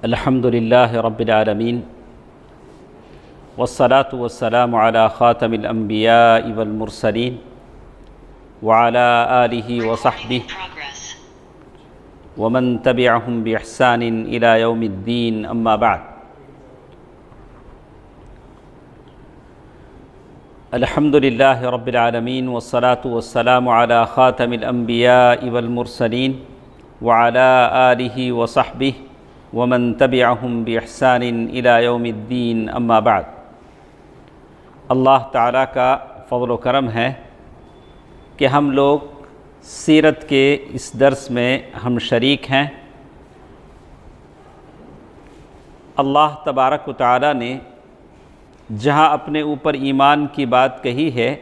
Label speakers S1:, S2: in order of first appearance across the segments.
S1: الحمد للہ رب العالمین والصلاة والسلام علی خاتم الانبیاء والمرسلین وعلی آلہ وصحبہ ومن تبعہم بإحسان الی یوم الدین اما بعد۔ الحمد للہ رب العالمین والصلاة والسلام علی خاتم الانبیاء والمرسلین وعلی آلہ وصحبہ ومن تبعہم بإحسان الی یوم الدین اما بعد۔ اللہ تعالیٰ کا فضل و کرم ہے کہ ہم لوگ سیرت کے اس درس میں ہم شریک ہیں۔ اللہ تبارک و تعالیٰ نے جہاں اپنے اوپر ایمان کی بات کہی ہے،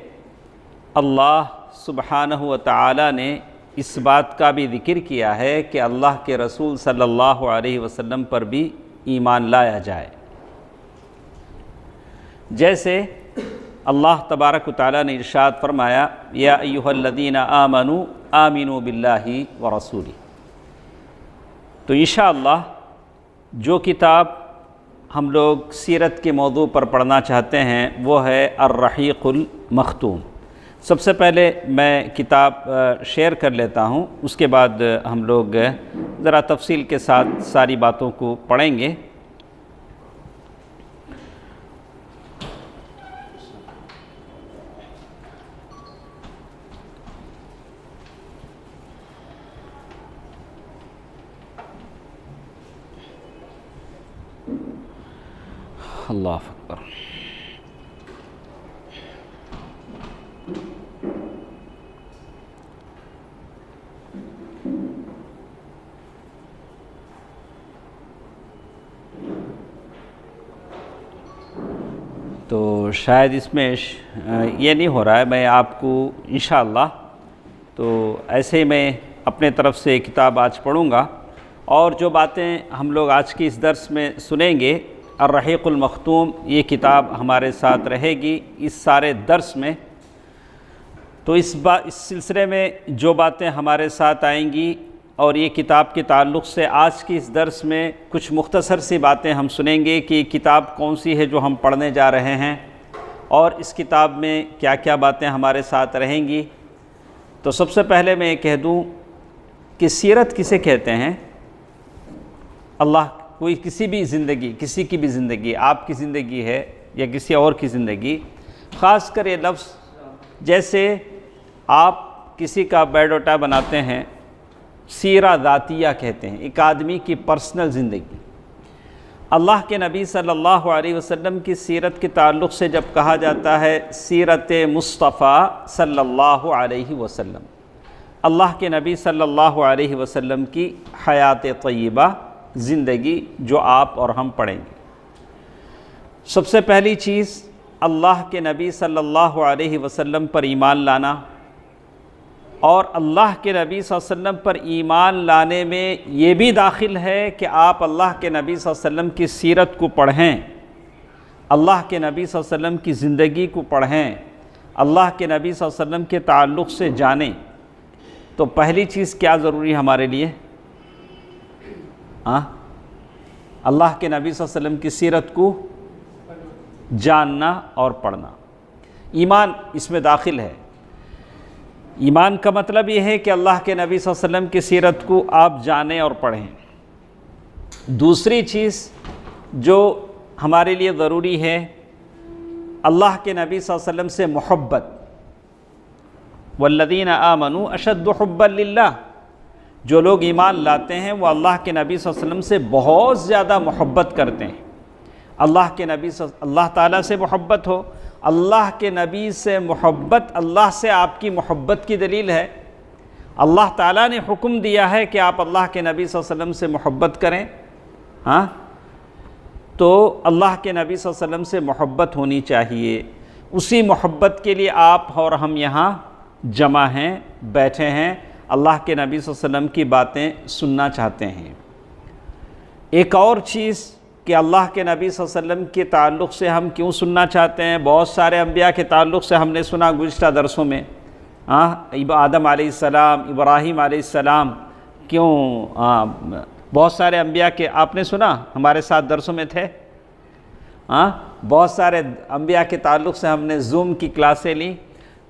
S1: اللہ سبحانہ و تعالیٰ نے اس بات کا بھی ذکر کیا ہے کہ اللہ کے رسول صلی اللہ علیہ وسلم پر بھی ایمان لایا جائے۔ جیسے اللہ تبارک و تعالیٰ نے ارشاد فرمایا، یا ایھا الذین آمنوا آمنوا باللہ ورسولہ۔ تو انشاءاللہ جو کتاب ہم لوگ سیرت کے موضوع پر پڑھنا چاہتے ہیں وہ ہے الرحیق المختوم۔ سب سے پہلے میں کتاب شیئر کر لیتا ہوں، اس کے بعد ہم لوگ ذرا تفصیل کے ساتھ ساری باتوں کو پڑھیں گے۔ اللہ اکبر۔ تو شاید اس میں یہ نہیں ہو رہا ہے، میں آپ کو انشاءاللہ تو ایسے ہی میں اپنے طرف سے کتاب آج پڑھوں گا، اور جو باتیں ہم لوگ آج کی اس درس میں سنیں گے، الرحیق المختوم یہ کتاب ہمارے ساتھ رہے گی اس سارے درس میں۔ تو اس سلسلے میں جو باتیں ہمارے ساتھ آئیں گی اور یہ کتاب کے تعلق سے آج کی اس درس میں کچھ مختصر سی باتیں ہم سنیں گے کہ یہ کتاب کون سی ہے جو ہم پڑھنے جا رہے ہیں، اور اس کتاب میں کیا کیا باتیں ہمارے ساتھ رہیں گی۔ تو سب سے پہلے میں یہ کہہ دوں کہ سیرت کسے کہتے ہیں؟ اللہ کوئی کسی بھی زندگی، کسی کی بھی زندگی، آپ کی زندگی ہے یا کسی اور کی زندگی، خاص کر یہ لفظ جیسے آپ کسی کا بایوڈاٹا بناتے ہیں، سیرہ ذاتیہ کہتے ہیں، ایک آدمی کی پرسنل زندگی۔ اللہ کے نبی صلی اللہ علیہ وسلم کی سیرت کے تعلق سے جب کہا جاتا ہے سیرت مصطفیٰ صلی اللہ علیہ وسلم، اللہ کے نبی صلی اللہ علیہ وسلم کی حیات طیبہ زندگی جو آپ اور ہم پڑھیں گے۔ سب سے پہلی چیز اللہ کے نبی صلی اللہ علیہ وسلم پر ایمان لانا، اور اللہ کے نبی صلی اللہ علیہ وسلم پر ایمان لانے میں یہ بھی داخل ہے کہ آپ اللہ کے نبی صلی اللہ علیہ وسلم کی سیرت کو پڑھیں، اللہ کے نبی صلی اللہ علیہ وسلم کی زندگی کو پڑھیں، اللہ کے نبی صلی اللہ علیہ وسلم کے تعلق سے جانیں۔ تو پہلی چیز کیا ضروری ہے ہمارے لیے؟ اللہ کے نبی صلی اللہ علیہ وسلم کی سیرت کو جاننا اور پڑھنا۔ ایمان اس میں داخل ہے۔ ایمان کا مطلب یہ ہے کہ اللہ کے نبی صلی اللہ علیہ وسلم کی سیرت کو آپ جانیں اور پڑھیں۔ دوسری چیز جو ہمارے لیے ضروری ہے، اللہ کے نبی صلی اللہ علیہ وسلم سے محبت۔ والذین آمنوا اشد حبا للہ، جو لوگ ایمان لاتے ہیں وہ اللہ کے نبی صلی اللہ علیہ وسلم سے بہت زیادہ محبت کرتے ہیں۔ اللہ تعالیٰ سے محبت ہو، اللہ کے نبی سے محبت اللہ سے آپ کی محبت کی دلیل ہے۔ اللہ تعالیٰ نے حکم دیا ہے کہ آپ اللہ کے نبی صلی اللہ علیہ وسلم سے محبت کریں، تو اللہ کے نبی صلی اللہ علیہ وسلم سے محبت ہونی چاہیے۔ اسی محبت کے لیے آپ اور ہم یہاں جمع ہیں، بیٹھے ہیں، اللہ کے نبی صلی اللہ علیہ وسلم کی باتیں سننا چاہتے ہیں۔ ایک اور چیز کہ اللہ کے نبی صلی اللہ علیہ وسلم کے تعلق سے ہم کیوں سننا چاہتے ہیں، بہت سارے انبیاء کے تعلق سے ہم نے سنا گزشتہ درسوں میں، آدم علیہ السلام، ابراہیم علیہ السلام کیوں بہت سارے انبیاء کے آپ نے سنا، ہمارے ساتھ درسوں میں تھے، بہت سارے انبیاء کے تعلق سے ہم نے زوم کی کلاسیں لیں،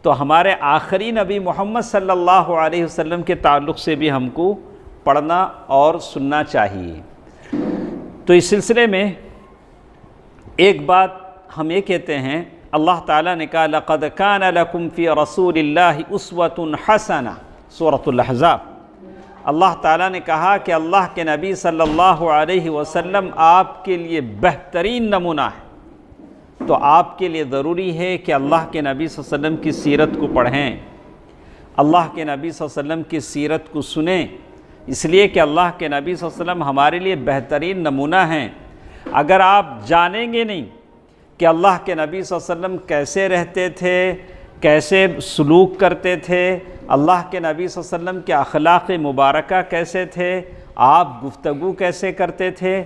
S1: تو ہمارے آخری نبی محمد صلی اللہ علیہ وسلم کے تعلق سے بھی ہم کو پڑھنا اور سننا چاہیے۔ تو اس سلسلے میں ایک بات ہم یہ کہتے ہیں، اللہ تعالیٰ نے کہا لَقَدْ كَانَ لَكُمْ فِي رَسُولِ اللَّهِ أُسْوَةٌ حَسَنَةٌ سورۃ الأحزاب۔ اللہ تعالیٰ نے کہا کہ اللہ کے نبی صلی اللہ علیہ وسلم آپ کے لیے بہترین نمونہ ہے، تو آپ کے لیے ضروری ہے کہ اللہ کے نبی صلی اللہ علیہ وسلم کی سیرت کو پڑھیں، اللہ کے نبی صلی اللہ علیہ وسلم کی سیرت کو سنیں، اس لیے کہ اللہ کے نبی صلی اللہ علیہ وسلم ہمارے لیے بہترین نمونہ ہیں۔ اگر آپ جانیں گے نہیں کہ اللہ کے نبی صلی اللہ علیہ وسلم کیسے رہتے تھے، کیسے سلوک کرتے تھے، اللہ کے نبی صلی اللہ علیہ وسلم کے اخلاق مبارکہ کیسے تھے، آپ گفتگو کیسے کرتے تھے،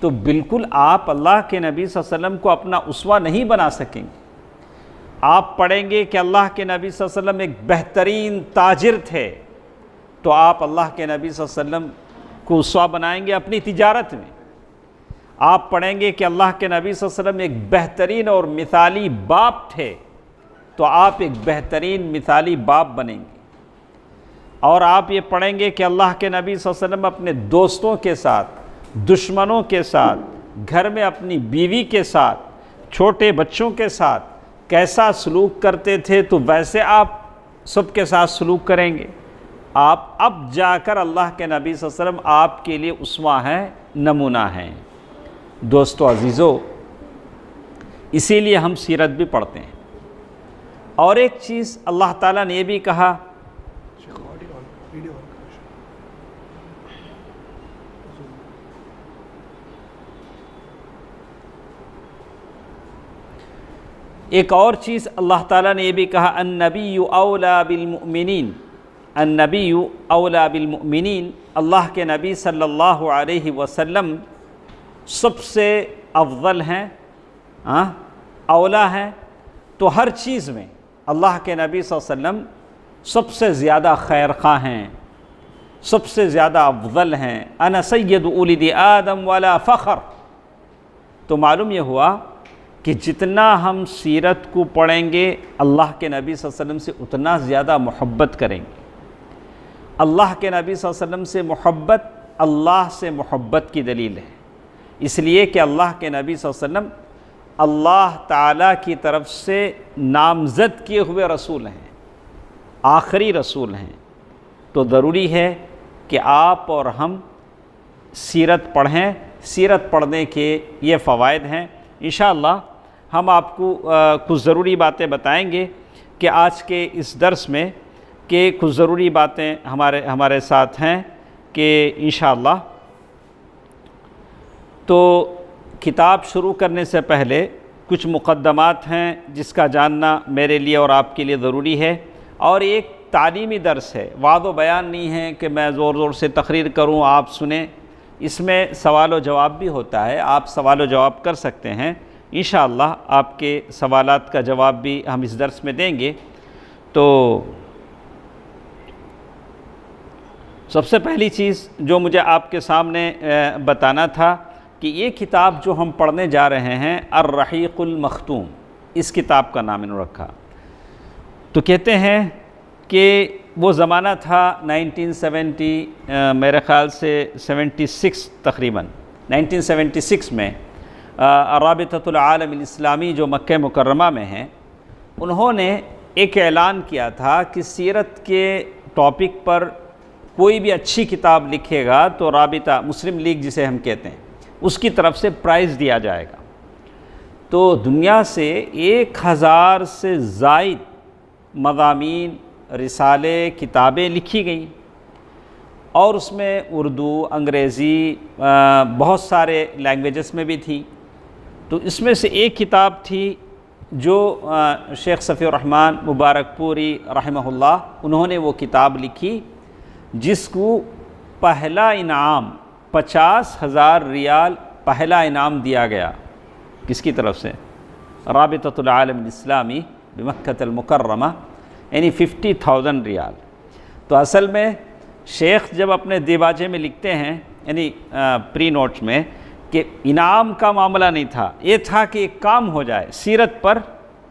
S1: تو بالکل آپ اللہ کے نبی صلی اللہ علیہ وسلم کو اپنا اسوہ نہیں بنا سکیں گے۔ آپ پڑھیں گے کہ اللہ کے نبی صلی اللہ علیہ وسلم ایک بہترین تاجر تھے، تو آپ اللہ کے نبی صلی اللہ علیہ وسلم کو اسوہ بنائیں گے اپنی تجارت میں۔ آپ پڑھیں گے کہ اللہ کے نبی صلی اللہ علیہ وسلم ایک بہترین اور مثالی باپ تھے، تو آپ ایک بہترین مثالی باپ بنیں گے۔ اور آپ یہ پڑھیں گے کہ اللہ کے نبی صلی اللہ علیہ وسلم اپنے دوستوں کے ساتھ، دشمنوں کے ساتھ، گھر میں اپنی بیوی کے ساتھ، چھوٹے بچوں کے ساتھ کیسا سلوک کرتے تھے، تو ویسے آپ سب کے ساتھ سلوک کریں گے۔ آپ اب جا کر اللہ کے نبی صلی اللہ علیہ وسلم آپ کے لیے اسوہ ہیں، نمونہ ہیں۔ دوستو عزیزو، اسی لیے ہم سیرت بھی پڑھتے ہیں۔ اور ایک چیز اللہ تعالیٰ نے یہ بھی کہا، ایک اور چیز اللہ تعالیٰ نے یہ بھی کہا، النبی اولا بالمؤمنین، النبی اولا بالمؤمنین، اللہ کے نبی صلی اللہ علیہ وسلم سب سے افضل ہیں، اولا ہیں، تو ہر چیز میں اللہ کے نبی صلی اللہ علیہ وسلم سب سے زیادہ خیر خواہ ہیں، سب سے زیادہ افضل ہیں۔ انا سید اولد آدم ولا فخر۔ تو معلوم یہ ہوا کہ جتنا ہم سیرت کو پڑھیں گے اللہ کے نبی صلی اللہ علیہ وسلم سے اتنا زیادہ محبت کریں گے۔ اللہ کے نبی صلی اللہ علیہ وسلم سے محبت اللہ سے محبت کی دلیل ہے، اس لیے کہ اللہ کے نبی صلی اللہ علیہ وسلم اللہ تعالیٰ کی طرف سے نامزد کیے ہوئے رسول ہیں، آخری رسول ہیں، تو ضروری ہے کہ آپ اور ہم سیرت پڑھیں۔ سیرت پڑھنے کے یہ فوائد ہیں۔ انشاءاللہ ہم آپ کو کچھ ضروری باتیں بتائیں گے کہ آج کے اس درس میں کہ کچھ ضروری باتیں ہمارے ساتھ ہیں کہ انشاءاللہ۔ تو کتاب شروع کرنے سے پہلے کچھ مقدمات ہیں جس کا جاننا میرے لیے اور آپ کے لیے ضروری ہے، اور ایک تعلیمی درس ہے، وعظ و بیان نہیں ہے کہ میں زور زور سے تقریر کروں آپ سنیں، اس میں سوال و جواب بھی ہوتا ہے، آپ سوال و جواب کر سکتے ہیں۔ انشاءاللہ آپ کے سوالات کا جواب بھی ہم اس درس میں دیں گے۔ تو سب سے پہلی چیز جو مجھے آپ کے سامنے بتانا تھا کہ یہ کتاب جو ہم پڑھنے جا رہے ہیں الرحیق المختوم، اس کتاب کا نام انہوں نے رکھا۔ تو کہتے ہیں کہ وہ زمانہ تھا 1970 میرے خیال سے 76 تقریباً 1976 میں رابطۃ العالم الاسلامی جو مکہ مکرمہ میں ہیں، انہوں نے ایک اعلان کیا تھا کہ سیرت کے ٹاپک پر کوئی بھی اچھی کتاب لکھے گا تو رابطہ مسلم لیگ جسے ہم کہتے ہیں اس کی طرف سے پرائز دیا جائے گا۔ تو دنیا سے 1000 سے زائد مضامین، رسالے، کتابیں لکھی گئیں، اور اس میں اردو، انگریزی، بہت سارے لینگویجز میں بھی تھی۔ تو اس میں سے ایک کتاب تھی جو شیخ صفی الرحمن مبارک پوری رحمہ اللہ، انہوں نے وہ کتاب لکھی جس کو پہلا انعام 50,000 ریال پہلا انعام دیا گیا۔ کس کی طرف سے؟ رابطۃ العالم الاسلامی بمکہ المکرمہ، یعنی 50,000 ریال۔ تو اصل میں شیخ جب اپنے دیباجے میں لکھتے ہیں یعنی پری نوٹس میں کہ انعام کا معاملہ نہیں تھا، یہ تھا کہ ایک کام ہو جائے، سیرت پر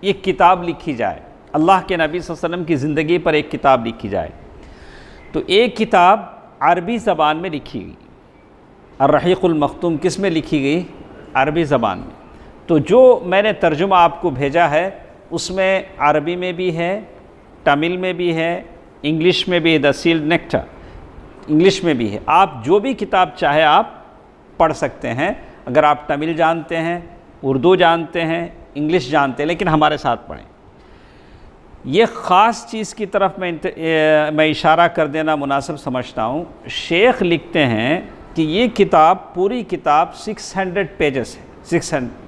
S1: ایک کتاب لکھی جائے، اللہ کے نبی صلی اللہ علیہ وسلم کی زندگی پر ایک کتاب لکھی جائے۔ تو ایک کتاب عربی زبان میں لکھی گئی، الرحیق المختوم کس میں لکھی گئی؟ عربی زبان میں۔ تو جو میں نے ترجمہ آپ کو بھیجا ہے اس میں عربی میں بھی ہے، تمل میں بھی ہے، انگلش میں بھی، دا سیلڈ نیکٹر انگلش میں بھی ہے۔ آپ جو بھی کتاب چاہے آپ پڑھ سکتے ہیں، اگر آپ تمل جانتے ہیں، اردو جانتے ہیں، انگلش جانتے ہیں، لیکن ہمارے ساتھ پڑھیں۔ یہ خاص چیز کی طرف میں اشارہ کر دینا مناسب سمجھتا ہوں۔ شیخ لکھتے ہیں کہ یہ کتاب پوری کتاب 600 پیجز ہے،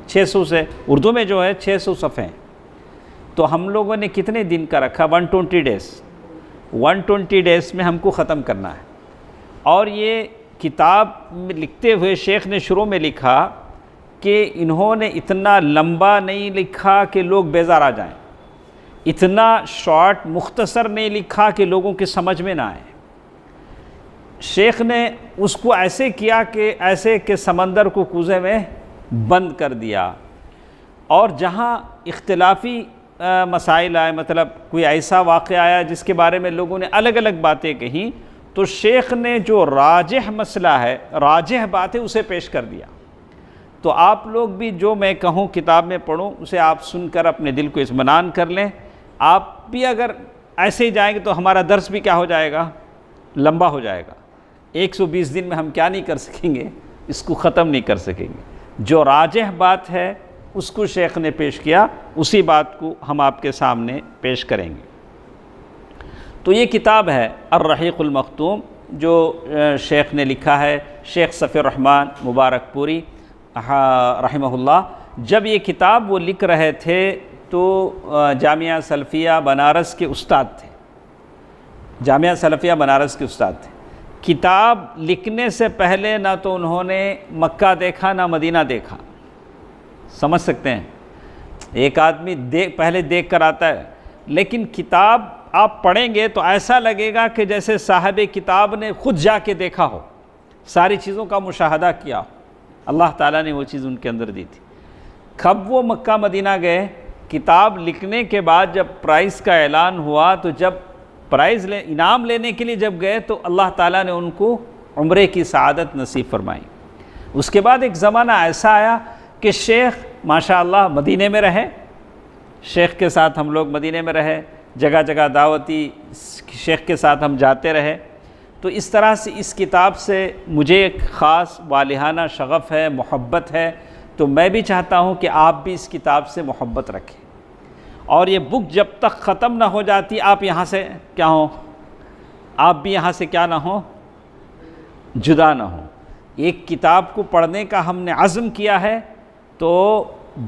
S1: 600 سے اردو میں جو ہے 600 صفحے ہیں۔ تو ہم لوگوں نے کتنے دن کا رکھا؟ 120 ڈیز 120 ڈیز میں ہم کو ختم کرنا ہے۔ اور یہ کتاب لکھتے ہوئے شیخ نے شروع میں لکھا کہ انہوں نے اتنا لمبا نہیں لکھا کہ لوگ بیزار آ جائیں، اتنا شارٹ مختصر نہیں لکھا کہ لوگوں کی سمجھ میں نہ آئے۔ شیخ نے اس کو ایسے کیا کہ ایسے کہ سمندر کو کوزے میں بند کر دیا، اور جہاں اختلافی مسائل آئے، مطلب کوئی ایسا واقعہ آیا جس کے بارے میں لوگوں نے الگ الگ باتیں کہیں، تو شیخ نے جو راجح مسئلہ ہے، راجح بات ہے، اسے پیش کر دیا۔ تو آپ لوگ بھی جو میں کہوں کتاب میں پڑھوں، اسے آپ سن کر اپنے دل کو اطمینان کر لیں۔ آپ بھی اگر ایسے ہی جائیں گے تو ہمارا درس بھی کیا ہو جائے گا؟ لمبا ہو جائے گا۔ 120 دن میں ہم کیا نہیں کر سکیں گے؟ اس کو ختم نہیں کر سکیں گے۔ جو راجح بات ہے اس کو شیخ نے پیش کیا، اسی بات کو ہم آپ کے سامنے پیش کریں گے۔ تو یہ کتاب ہے الرحیق المختوم، جو شیخ نے لکھا ہے، شیخ صفی الرحمن مبارک پوری رحمہ اللہ۔ جب یہ کتاب وہ لکھ رہے تھے تو جامعہ سلفیہ بنارس کے استاد تھے، جامعہ سلفیہ بنارس کے استاد تھے۔ کتاب لکھنے سے پہلے نہ تو انہوں نے مکہ دیکھا نہ مدینہ دیکھا۔ سمجھ سکتے ہیں؟ ایک آدمی پہلے دیکھ کر آتا ہے، لیکن کتاب آپ پڑھیں گے تو ایسا لگے گا کہ جیسے صاحب کتاب نے خود جا کے دیکھا ہو، ساری چیزوں کا مشاہدہ کیا ہو۔ اللہ تعالیٰ نے وہ چیز ان کے اندر دی تھی۔ کب وہ مکہ مدینہ گئے؟ کتاب لکھنے کے بعد جب پرائز کا اعلان ہوا، تو جب انعام لینے کے لیے جب گئے تو اللہ تعالیٰ نے ان کو عمرے کی سعادت نصیب فرمائی۔ اس کے بعد ایک زمانہ ایسا آیا کہ شیخ ماشاءاللہ مدینے میں رہے، شیخ کے ساتھ ہم لوگ مدینے میں رہے، جگہ جگہ دعوتی شیخ کے ساتھ ہم جاتے رہے۔ تو اس طرح سے اس کتاب سے مجھے ایک خاص والہانہ شغف ہے، محبت ہے۔ تو میں بھی چاہتا ہوں کہ آپ بھی اس کتاب سے محبت رکھیں، اور یہ بک جب تک ختم نہ ہو جاتی آپ یہاں سے کیا ہوں، آپ بھی یہاں سے کیا نہ ہوں، جدا نہ ہوں۔ ایک کتاب کو پڑھنے کا ہم نے عزم کیا ہے تو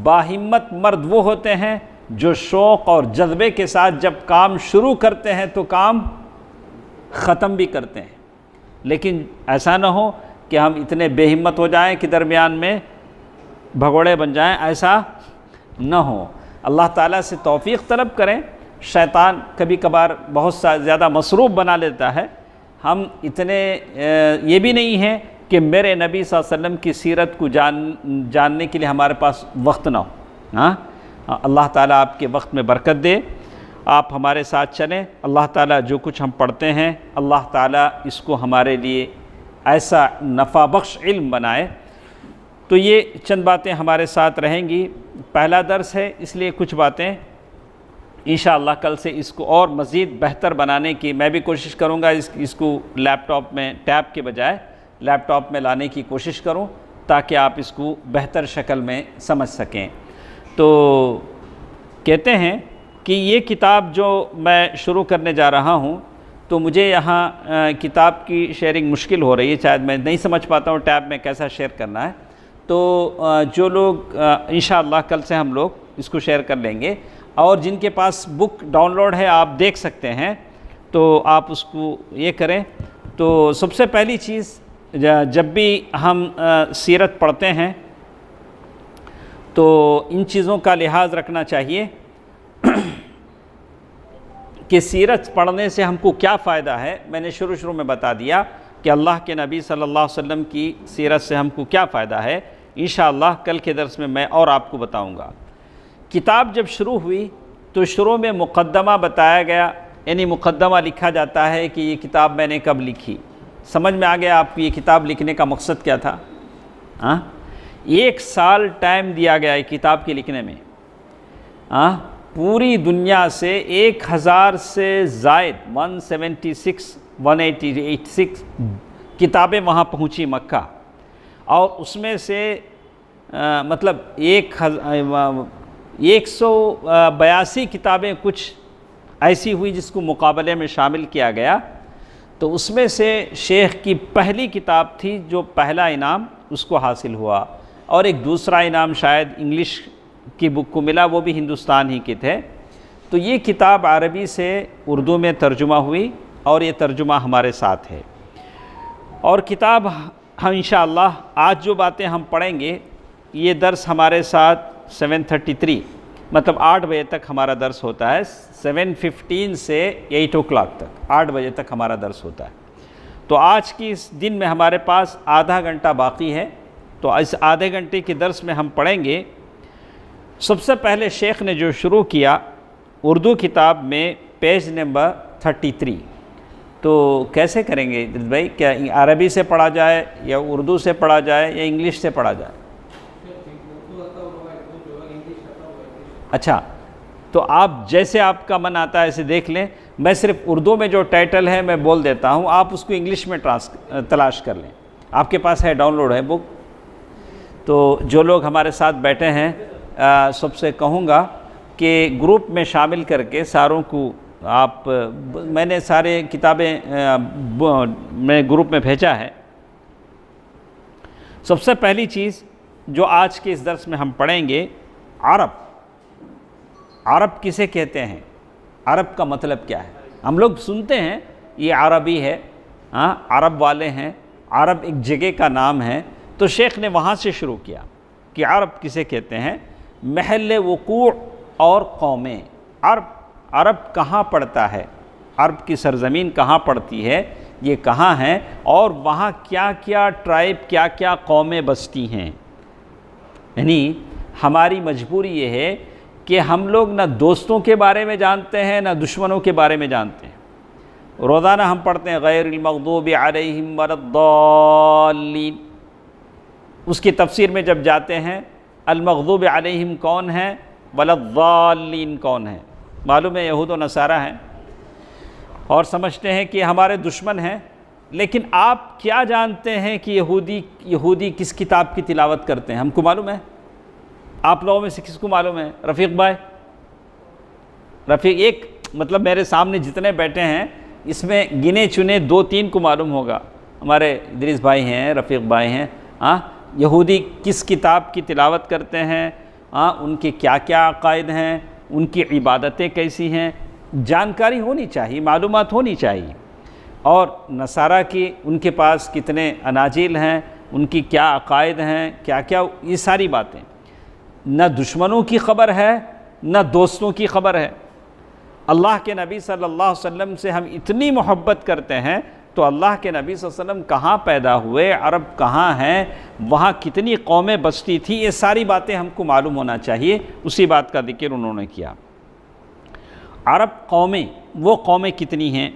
S1: باہمت مرد وہ ہوتے ہیں جو شوق اور جذبے کے ساتھ جب کام شروع کرتے ہیں تو کام ختم بھی کرتے ہیں۔ لیکن ایسا نہ ہو کہ ہم اتنے بے ہمت ہو جائیں کہ درمیان میں بھگوڑے بن جائیں، ایسا نہ ہو۔ اللہ تعالیٰ سے توفیق طلب کریں۔ شیطان کبھی کبھار بہت زیادہ مصروف بنا لیتا ہے۔ ہم اتنے یہ بھی نہیں ہیں کہ میرے نبی صلی اللہ علیہ وسلم کی سیرت کو جاننے کے لیے ہمارے پاس وقت نہ ہو۔ ہاں، اللہ تعالیٰ آپ کے وقت میں برکت دے، آپ ہمارے ساتھ چلیں۔ اللہ تعالیٰ جو کچھ ہم پڑھتے ہیں، اللہ تعالیٰ اس کو ہمارے لیے ایسا نفع بخش علم بنائے۔ تو یہ چند باتیں ہمارے ساتھ رہیں گی۔ پہلا درس ہے، اس لیے کچھ باتیں انشاءاللہ کل سے اس کو اور مزید بہتر بنانے کی میں بھی کوشش کروں گا۔ اس کو لیپ ٹاپ میں، ٹیب کے بجائے لیپ ٹاپ میں لانے کی کوشش کروں تاکہ آپ اس کو بہتر شکل میں سمجھ سکیں۔ تو کہتے ہیں کہ یہ کتاب جو میں شروع کرنے جا رہا ہوں، تو مجھے یہاں کتاب کی شیئرنگ مشکل ہو رہی ہے، شاید میں نہیں سمجھ پاتا ہوں ٹیب میں کیسا شیئر کرنا ہے۔ تو جو لوگ انشاءاللہ کل سے ہم لوگ اس کو شیئر کر لیں گے، اور جن کے پاس بک ڈاؤن لوڈ ہے آپ دیکھ سکتے ہیں، تو آپ اس کو یہ کریں۔ تو سب سے پہلی چیز، جب بھی ہم سیرت پڑھتے ہیں تو ان چیزوں کا لحاظ رکھنا چاہیے کہ سیرت پڑھنے سے ہم کو کیا فائدہ ہے۔ میں نے شروع میں بتا دیا، کہ اللہ کے نبی صلی اللہ علیہ وسلم کی سیرت سے ہم کو کیا فائدہ ہے، انشاءاللہ کل کے درس میں اور آپ کو بتاؤں گا۔ کتاب جب شروع ہوئی تو شروع میں مقدمہ بتایا گیا، یعنی مقدمہ لکھا جاتا ہے کہ یہ کتاب میں نے کب لکھی۔ سمجھ میں آ گیا آپ کو یہ کتاب لکھنے کا مقصد کیا تھا؟ 1 سال ٹائم دیا گیا ہے کتاب کے لکھنے میں۔ پوری دنیا سے 1000 سے زائد 186 کتابیں وہاں پہنچی مکہ، اور اس میں سے مطلب 182 کتابیں کچھ ایسی ہوئی جس کو مقابلے میں شامل کیا گیا، تو اس میں سے شیخ کی پہلی کتاب تھی جو پہلا انعام اس کو حاصل ہوا، اور ایک دوسرا انعام شاید انگلش کی بک کو ملا، وہ بھی ہندوستان ہی کے تھے۔ تو یہ کتاب عربی سے اردو میں ترجمہ ہوئی اور یہ ترجمہ ہمارے ساتھ ہے، اور کتاب ہم انشاءاللہ آج جو باتیں ہم پڑھیں گے، یہ درس ہمارے ساتھ 7:33 مطلب 8 بجے تک ہمارا درس ہوتا ہے، 7:15 سے 8 o'clock تک 8 بجے تک ہمارا درس ہوتا ہے۔ تو آج کی اس دن میں ہمارے پاس آدھا گھنٹہ باقی ہے، تو اس آدھے گھنٹے کے درس میں ہم پڑھیں گے۔ سب سے پہلے شیخ نے جو شروع کیا اردو کتاب میں پیج نمبر 33، تو کیسے کریں گے بھائی؟ کیا عربی سے پڑھا جائے یا اردو سے پڑھا جائے یا انگلش سے پڑھا جائے؟ اچھا، تو آپ جیسے آپ کا من آتا ہے ایسے دیکھ لیں۔ میں صرف اردو میں جو ٹائٹل ہے میں بول دیتا ہوں، آپ اس کو انگلش میں تلاش کر لیں۔ آپ کے پاس ہے، ڈاؤن لوڈ ہے بک۔ تو جو لوگ ہمارے ساتھ بیٹھے ہیں سب سے کہوں گا کہ گروپ میں شامل کر کے ساروں کو آپ، میں نے سارے کتابیں میں گروپ میں بھیجا ہے۔ سب سے پہلی چیز جو آج کے اس درس میں ہم پڑھیں گے، عرب۔ عرب کسے کہتے ہیں؟ عرب کا مطلب کیا ہے؟ ہم لوگ سنتے ہیں یہ عربی ہے، عرب والے ہیں، عرب ایک جگہ کا نام ہے، تو شیخ نے وہاں سے شروع کیا کہ عرب کسے کہتے ہیں؟ محل وقوع اور قومیں۔ عرب کہاں پڑتا ہے؟ عرب کی سرزمین کہاں پڑتی ہے؟ یہ کہاں ہیں، اور وہاں کیا کیا ٹرائب، کیا کیا قومیں بستی ہیں۔ یعنی ہماری مجبوری یہ ہے کہ ہم لوگ نہ دوستوں کے بارے میں جانتے ہیں نہ دشمنوں کے بارے میں جانتے ہیں۔ روزانہ ہم پڑھتے ہیں غیر المغضوب علیہم ولا الضالین، اس کی تفسیر میں جب جاتے ہیں المغضوب علیہم کون ہے، ولا الضالین کون ہے؟ معلوم ہے یہود و نصارہ ہیں، اور سمجھتے ہیں کہ ہمارے دشمن ہیں، لیکن آپ کیا جانتے ہیں کہ یہودی کس کتاب کی تلاوت کرتے ہیں؟ ہم کو معلوم ہے؟ آپ لوگوں میں سے کس کو معلوم ہے؟ رفیق بھائی، رفیق ایک مطلب میرے سامنے جتنے بیٹھے ہیں اس میں گنے چنے 2-3 کو معلوم ہوگا۔ ہمارے ادریس بھائی ہیں، رفیق بھائی ہیں۔ یہودی کس کتاب کی تلاوت کرتے ہیں، ان کے کیا کیا عقائد ہیں، ان کی عبادتیں کیسی ہیں، جانکاری ہونی چاہیے، معلومات ہونی چاہیے۔ اور نصارہ کی ان کے پاس کتنے اناجیل ہیں، ان کی کیا عقائد ہیں، کیا کیا، یہ ساری باتیں۔ نہ دشمنوں کی خبر ہے نہ دوستوں کی خبر ہے۔ اللہ کے نبی صلی اللہ علیہ وسلم سے ہم اتنی محبت کرتے ہیں، تو اللہ کے نبی صلی اللہ علیہ وسلم کہاں پیدا ہوئے، عرب کہاں ہیں، وہاں کتنی قومیں بستی تھیں، یہ ساری باتیں ہم کو معلوم ہونا چاہیے۔ اسی بات کا ذکر انہوں نے کیا۔ عرب قومیں، وہ قومیں کتنی ہیں؟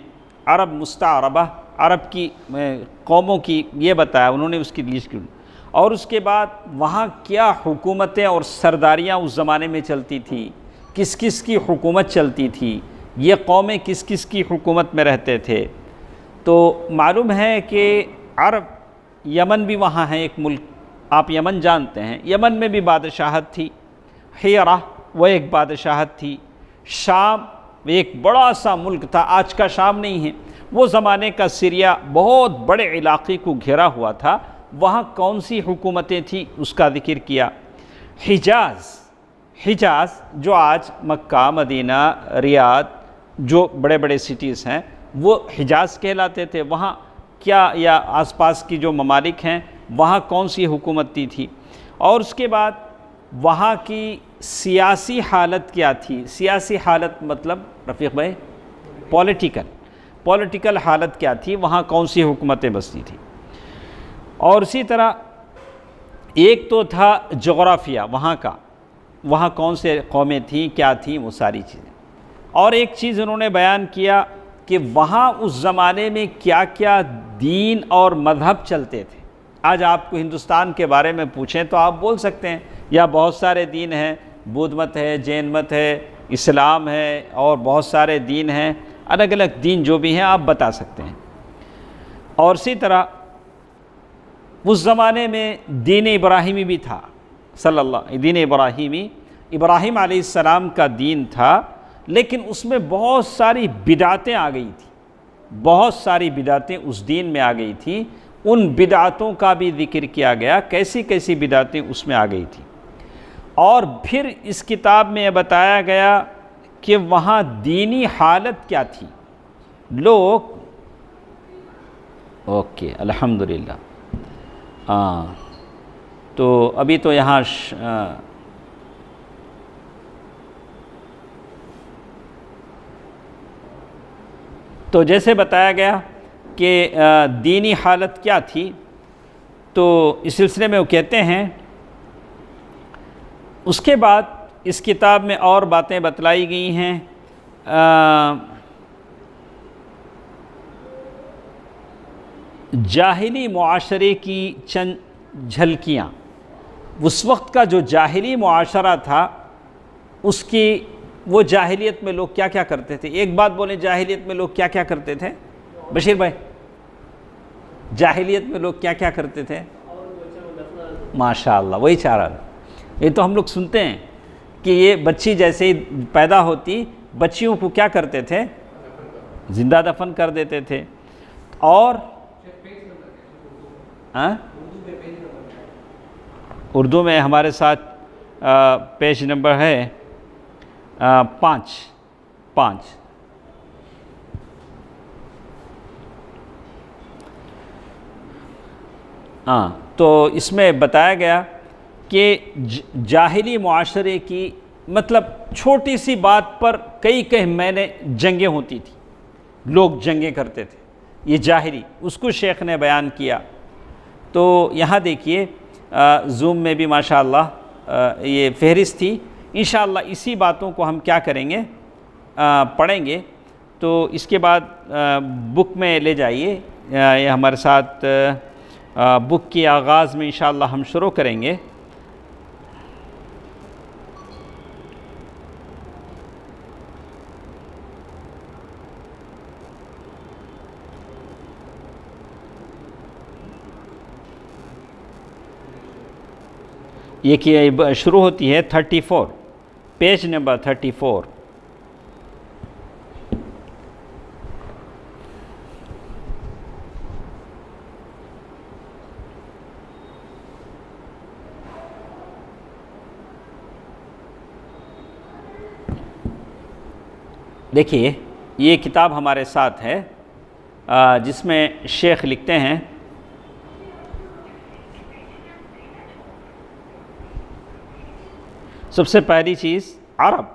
S1: عرب مستعربہ، عرب کی قوموں کی یہ بتایا انہوں نے، اس کی لسٹ کی، اور اس کے بعد وہاں کیا حکومتیں اور سرداریاں اس زمانے میں چلتی تھی، کس کس کی حکومت چلتی تھی، یہ قومیں کس کس کی حکومت میں رہتے تھے۔ تو معلوم ہے کہ عرب، یمن بھی وہاں ہے ایک ملک، آپ یمن جانتے ہیں، یمن میں بھی بادشاہت تھی، حیرہ وہ ایک بادشاہت تھی، شام ایک بڑا سا ملک تھا، آج کا شام نہیں ہے، وہ زمانے کا سیریا بہت بڑے علاقے کو گھیرا ہوا تھا، وہاں کون سی حکومتیں تھیں اس کا ذکر کیا۔ حجاز جو آج مکہ، مدینہ، ریاض، جو بڑے بڑے سٹیز ہیں وہ حجاز کہلاتے تھے، وہاں کیا، یا آس پاس کی جو ممالک ہیں وہاں کون سی حکومت تھی، اور اس کے بعد وہاں کی سیاسی حالت کیا تھی۔ سیاسی حالت مطلب رفیق بھائی پولیٹیکل حالت کیا تھی، وہاں کون سی حکومتیں بستی تھیں. اور اسی طرح ایک تو تھا جغرافیہ وہاں کا، وہاں کون سے قومیں تھیں، کیا تھیں، وہ ساری چیزیں. اور ایک چیز انہوں نے بیان کیا کہ وہاں اس زمانے میں کیا کیا دین اور مذہب چلتے تھے. آج آپ کو ہندوستان کے بارے میں پوچھیں تو آپ بول سکتے ہیں یا بہت سارے دین ہیں، بدھ مت ہے، جین مت ہے، اسلام ہے، اور بہت سارے دین ہیں، الگ الگ دین جو بھی ہیں آپ بتا سکتے ہیں. اور اسی طرح اس زمانے میں دین ابراہیمی بھی تھا، دین ابراہیمی، ابراہیم علیہ السلام کا دین تھا، لیکن اس میں بہت ساری بدعتیں آ گئی تھیں، بہت ساری بدعتیں اس دین میں آ گئی تھیں. ان بدعتوں کا بھی ذکر کیا گیا، کیسی کیسی بدعتیں اس میں آ گئی تھیں. اور پھر اس کتاب میں یہ بتایا گیا کہ وہاں دینی حالت کیا تھی. لوگ اوکے الحمدللہ. تو ابھی تو یہاں تو جیسے بتایا گیا کہ دینی حالت کیا تھی، تو اس سلسلے میں وہ کہتے ہیں اس کے بعد اس کتاب میں اور باتیں بتلائی گئی ہیں. جاہلی معاشرے کی چند جھلکیاں. اس وقت کا جو جاہلی معاشرہ تھا اس کی، وہ جاہلیت میں لوگ کیا کیا کرتے تھے. ایک بات بولیں، جاہلیت میں لوگ کیا کیا کرتے تھے بشیر بھائی؟ جاہلیت میں لوگ کیا کیا کرتے تھے؟ ماشاءاللہ، وہی چاہ رہا. یہ تو ہم لوگ سنتے ہیں کہ یہ بچی جیسے ہی پیدا ہوتی، بچیوں کو کیا کرتے تھے؟ زندہ دفن کر دیتے تھے. اور اردو میں ہمارے ساتھ پیج نمبر ہے 5. تو اس میں بتایا گیا کہ جاہلی معاشرے کی، مطلب چھوٹی سی بات پر کئی مہینے جنگیں ہوتی تھیں، لوگ جنگیں کرتے تھے. یہ جاہلی، اس کو شیخ نے بیان کیا. تو یہاں دیکھیے زوم میں بھی ماشاءاللہ یہ فہرست تھی. انشاءاللہ اسی باتوں کو ہم کیا کریں گے، پڑھیں گے. تو اس کے بعد بک میں لے جائیے، یہ ہمارے ساتھ بک کی آغاز میں انشاءاللہ ہم شروع کریں گے. یہ کہ شروع ہوتی ہے 34، پیج نمبر 34. دیکھیے یہ کتاب ہمارے ساتھ ہے جس میں شیخ لکھتے ہیں سب سے پہلی چیز عرب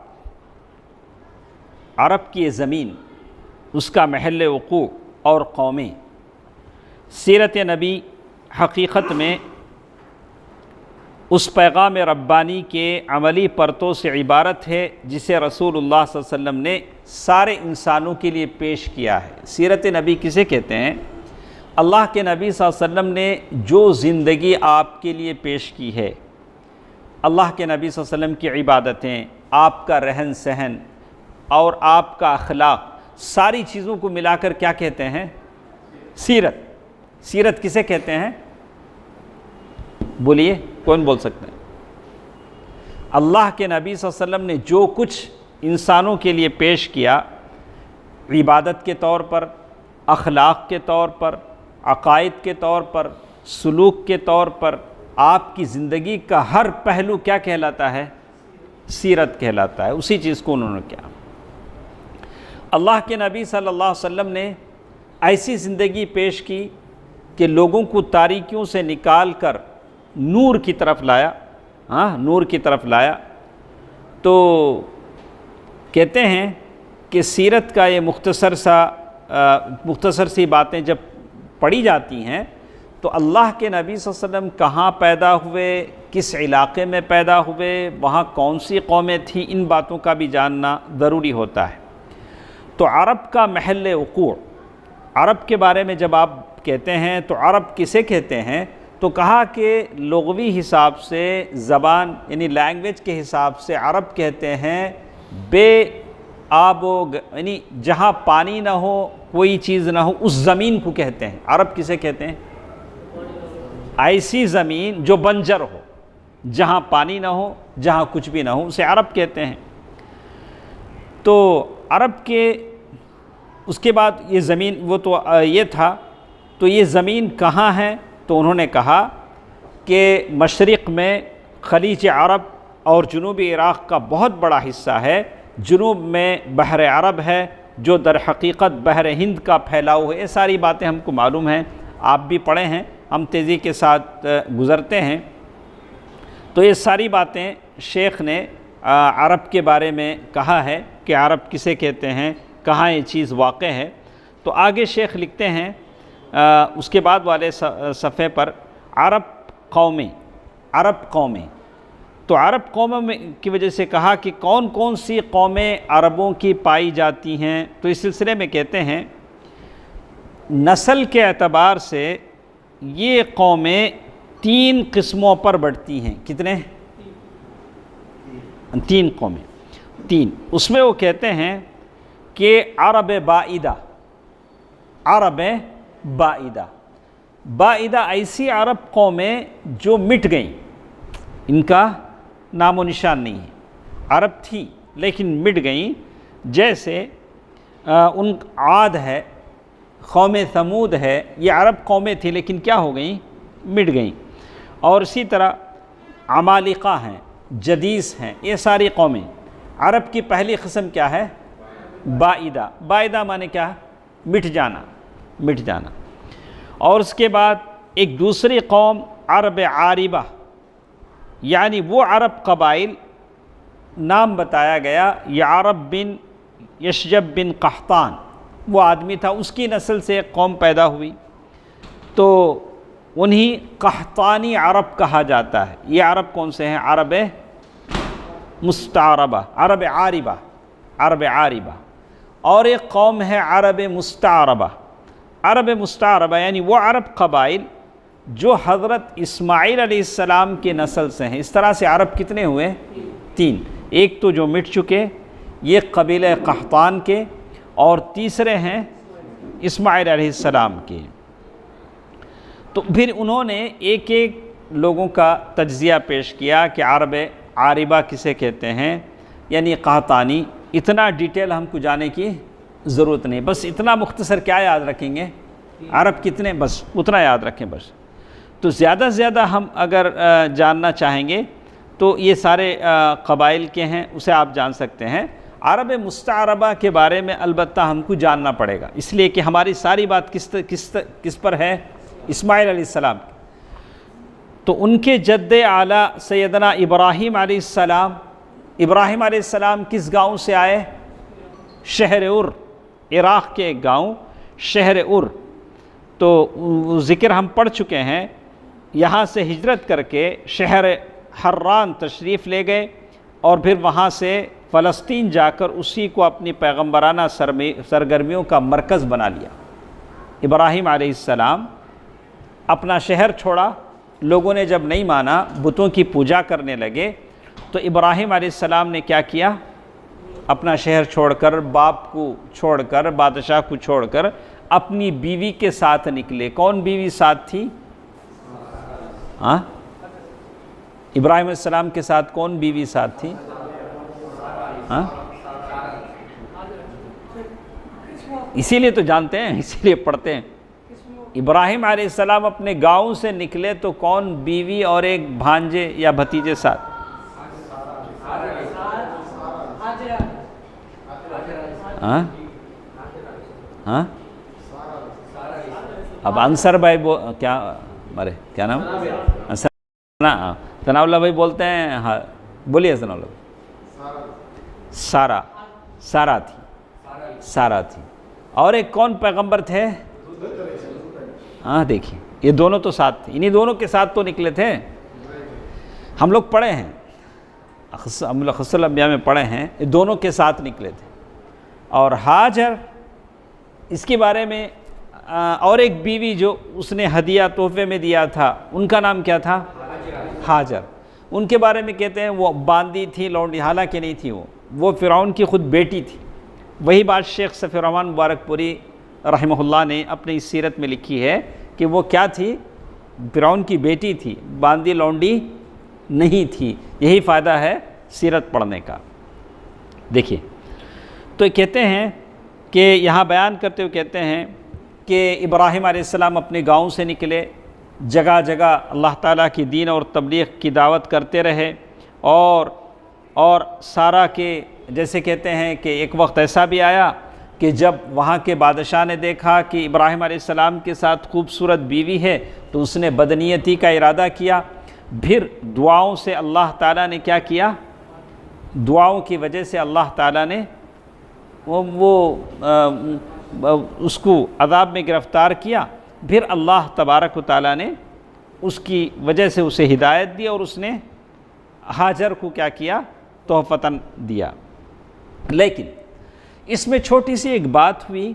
S1: کی یہ زمین، اس کا محل وقوع اور قومیں. سیرت نبی حقیقت میں اس پیغام ربانی کے عملی پرتوں سے عبارت ہے جسے رسول اللہ صلی اللہ علیہ وسلم نے سارے انسانوں کے لیے پیش کیا ہے. سیرت نبی کسے کہتے ہیں؟ اللہ کے نبی صلی اللہ علیہ وسلم نے جو زندگی آپ کے لیے پیش کی ہے، اللہ کے نبی صلی اللہ علیہ وسلم کی عبادتیں، آپ کا رہن سہن اور آپ کا اخلاق، ساری چیزوں کو ملا کر کیا کہتے ہیں؟ سیرت. سیرت کسے کہتے ہیں؟ بولیے، کون بول سکتے ہیں؟ اللہ کے نبی صلی اللہ علیہ وسلم نے جو کچھ انسانوں کے لیے پیش کیا، عبادت کے طور پر، اخلاق کے طور پر، عقائد کے طور پر، سلوک کے طور پر، آپ کی زندگی کا ہر پہلو کیا کہلاتا ہے؟ سیرت کہلاتا ہے. اسی چیز کو انہوں نے کیا. اللہ کے نبی صلی اللہ علیہ وسلم نے ایسی زندگی پیش کی کہ لوگوں کو تاریکیوں سے نکال کر نور کی طرف لایا. نور کی طرف لایا. تو کہتے ہیں کہ سیرت کا یہ مختصر سا مختصر سی باتیں جب پڑھی جاتی ہیں تو اللہ کے نبی صلی اللہ علیہ وسلم کہاں پیدا ہوئے، کس علاقے میں پیدا ہوئے، وہاں کون سی قومیں تھیں، ان باتوں کا بھی جاننا ضروری ہوتا ہے۔ تو عرب کا محل وقوع، عرب کے بارے میں جب آپ کہتے ہیں تو عرب کسے کہتے ہیں، تو کہا کہ لغوی حساب سے، زبان یعنی لینگویج کے حساب سے عرب کہتے ہیں بے آب و یعنی جہاں پانی نہ ہو، کوئی چیز نہ ہو، اس زمین کو کہتے ہیں۔ عرب کسے کہتے ہیں؟ ایسی زمین جو بنجر ہو، جہاں پانی نہ ہو، جہاں کچھ بھی نہ ہو، اسے عرب کہتے ہیں۔ تو عرب کے اس کے بعد یہ زمین، وہ تو یہ تھا، تو یہ زمین کہاں ہے؟ تو انہوں نے کہا کہ مشرق میں خلیج عرب اور جنوبی عراق کا بہت بڑا حصہ ہے، جنوب میں بحر عرب ہے جو در حقیقت بحر ہند کا پھیلاؤ ہے۔ یہ ساری باتیں ہم کو معلوم ہیں، آپ بھی پڑھے ہیں، ہم تیزی کے ساتھ گزرتے ہیں۔ تو یہ ساری باتیں شیخ نے عرب کے بارے میں کہا ہے کہ عرب کسے کہتے ہیں، کہاں یہ چیز واقع ہے۔ تو آگے شیخ لکھتے ہیں اس کے بعد والے صفحے پر عرب قومیں، عرب قومیں۔ تو عرب قوموں کی وجہ سے کہا کہ کون کون سی قومیں عربوں کی پائی جاتی ہیں، تو اس سلسلے میں کہتے ہیں نسل کے اعتبار سے یہ قومیں 3 قسموں پر بڑھتی ہیں۔ کتنے؟ 3 قومیں، 3۔ اس میں وہ کہتے ہیں کہ عرب بائدہ، عرب بائدہ، بائدہ ایسی عرب قومیں جو مٹ گئیں، ان کا نام و نشان نہیں ہے، عرب تھی لیکن مٹ گئیں، جیسے ان عاد ہے، قوم ثمود ہے، یہ عرب قومیں تھیں لیکن کیا ہو گئیں؟ مٹ گئیں۔ اور اسی طرح عمالقہ ہیں، جدیس ہیں، یہ ساری قومیں۔ عرب کی پہلی قسم کیا ہے؟ بائدہ، بائدہ معنی کیا ہے؟ مٹ جانا، مٹ جانا۔ اور اس کے بعد ایک دوسری قوم عرب عاربہ، یعنی وہ عرب قبائل، نام بتایا گیا یعرب بن یشجب بن قحطان، وہ آدمی تھا، اس کی نسل سے ایک قوم پیدا ہوئی، تو انہی قحطانی عرب کہا جاتا ہے۔ یہ عرب کون سے ہیں؟ عرب مستعربہ، عرب عاربہ، عرب عاربہ۔ اور ایک قوم ہے عرب مستعربہ، عرب مستعربہ یعنی وہ عرب قبائل جو حضرت اسماعیل علیہ السلام کے نسل سے ہیں۔ اس طرح سے عرب کتنے ہوئے؟ 3۔ ایک تو جو مٹ چکے، یہ قبیلہ قحطان کے، اور تیسرے ہیں اسماعیل علیہ السلام کے۔ تو پھر انہوں نے ایک ایک لوگوں کا تجزیہ پیش کیا کہ عرب عاربہ کسے کہتے ہیں، یعنی قحطانی۔ اتنا ڈیٹیل ہم کو جانے کی ضرورت نہیں، بس اتنا مختصر کیا یاد رکھیں گے؟ عرب کتنے، بس اتنا یاد رکھیں بس۔ تو زیادہ سے زیادہ ہم اگر جاننا چاہیں گے تو یہ سارے قبائل کے ہیں، اسے آپ جان سکتے ہیں۔ عرب مستعربہ کے بارے میں البتہ ہم کو جاننا پڑے گا، اس لیے کہ ہماری ساری بات کس پر ہے؟ اسماعیل علیہ السلام۔ تو ان کے جد اعلیٰ سیدنا ابراہیم علیہ السلام، ابراہیم علیہ السلام کس گاؤں سے آئے؟ شہر ار، عراق کے ایک گاؤں شہر ار۔ تو ذکر ہم پڑھ چکے ہیں، یہاں سے ہجرت کر کے شہر حران تشریف لے گئے، اور پھر وہاں سے فلسطین جا کر اسی کو اپنی پیغمبرانہ سرگرمیوں کا مرکز بنا لیا۔ ابراہیم علیہ السلام اپنا شہر چھوڑا، لوگوں نے جب نہیں مانا، بتوں کی پوجا کرنے لگے، تو ابراہیم علیہ السلام نے کیا کیا؟ اپنا شہر چھوڑ کر، باپ کو چھوڑ کر، بادشاہ کو چھوڑ کر اپنی بیوی کے ساتھ نکلے۔ کون بیوی ساتھ تھی؟ ہاں، ابراہیم علیہ السلام کے ساتھ کون بیوی ساتھ تھی؟ ہاں، اسی لیے تو جانتے ہیں، اسی لیے پڑھتے ہیں۔ ابراہیم علیہ السلام اپنے گاؤں سے نکلے تو کون بیوی اور ایک بھانجے یا بھتیجے ساتھ؟ ہاں ہاں، اب انصر بھائی کیا کیا نام؟ ثناء اللہ بھائی بولتے ہیں، ہاں بولیے ثناء اللہ۔ سارا تھی، اور ایک کون پیغمبر تھے؟ ہاں دیکھیں یہ دونوں تو ساتھ تھے، انہی دونوں کے ساتھ تو نکلے تھے. ہم لوگ پڑھے ہیں، ہم لوگ خص الانبیاء میں پڑھے ہیں، یہ دونوں کے ساتھ نکلے تھے. اور ہاجر، اس کے بارے میں اور ایک بیوی جو اس نے ہدیہ تحفے میں دیا تھا، ان کا نام کیا تھا؟ ہاجر. ان کے بارے میں کہتے ہیں وہ باندی تھی، لونڈی، حالانکہ نہیں تھی، وہ فرعون کی خود بیٹی تھی. وہی بات شیخ صفی الرحمن مبارک پوری رحمہ اللہ نے اپنی سیرت میں لکھی ہے کہ وہ کیا تھی؟ فرعون کی بیٹی تھی، باندی لونڈی نہیں تھی. یہی فائدہ ہے سیرت پڑھنے کا. دیکھیے تو کہتے ہیں کہ یہاں بیان کرتے ہوئے کہتے ہیں کہ ابراہیم علیہ السلام اپنے گاؤں سے نکلے، جگہ جگہ اللہ تعالیٰ کی دین اور تبلیغ کی دعوت کرتے رہے. اور سارا کے جیسے کہتے ہیں کہ ایک وقت ایسا بھی آیا کہ جب وہاں کے بادشاہ نے دیکھا کہ ابراہیم علیہ السلام کے ساتھ خوبصورت بیوی ہے تو اس نے بدنیتی کا ارادہ کیا. پھر دعاؤں سے اللہ تعالیٰ نے کیا کیا؟ دعاؤں کی وجہ سے اللہ تعالیٰ نے اس کو عذاب میں گرفتار کیا. پھر اللہ تبارک و تعالیٰ نے اس کی وجہ سے اسے ہدایت دی اور اس نے ہاجر کو کیا کیا؟ تحفتاً دیا. لیکن اس میں چھوٹی سی ایک بات ہوئی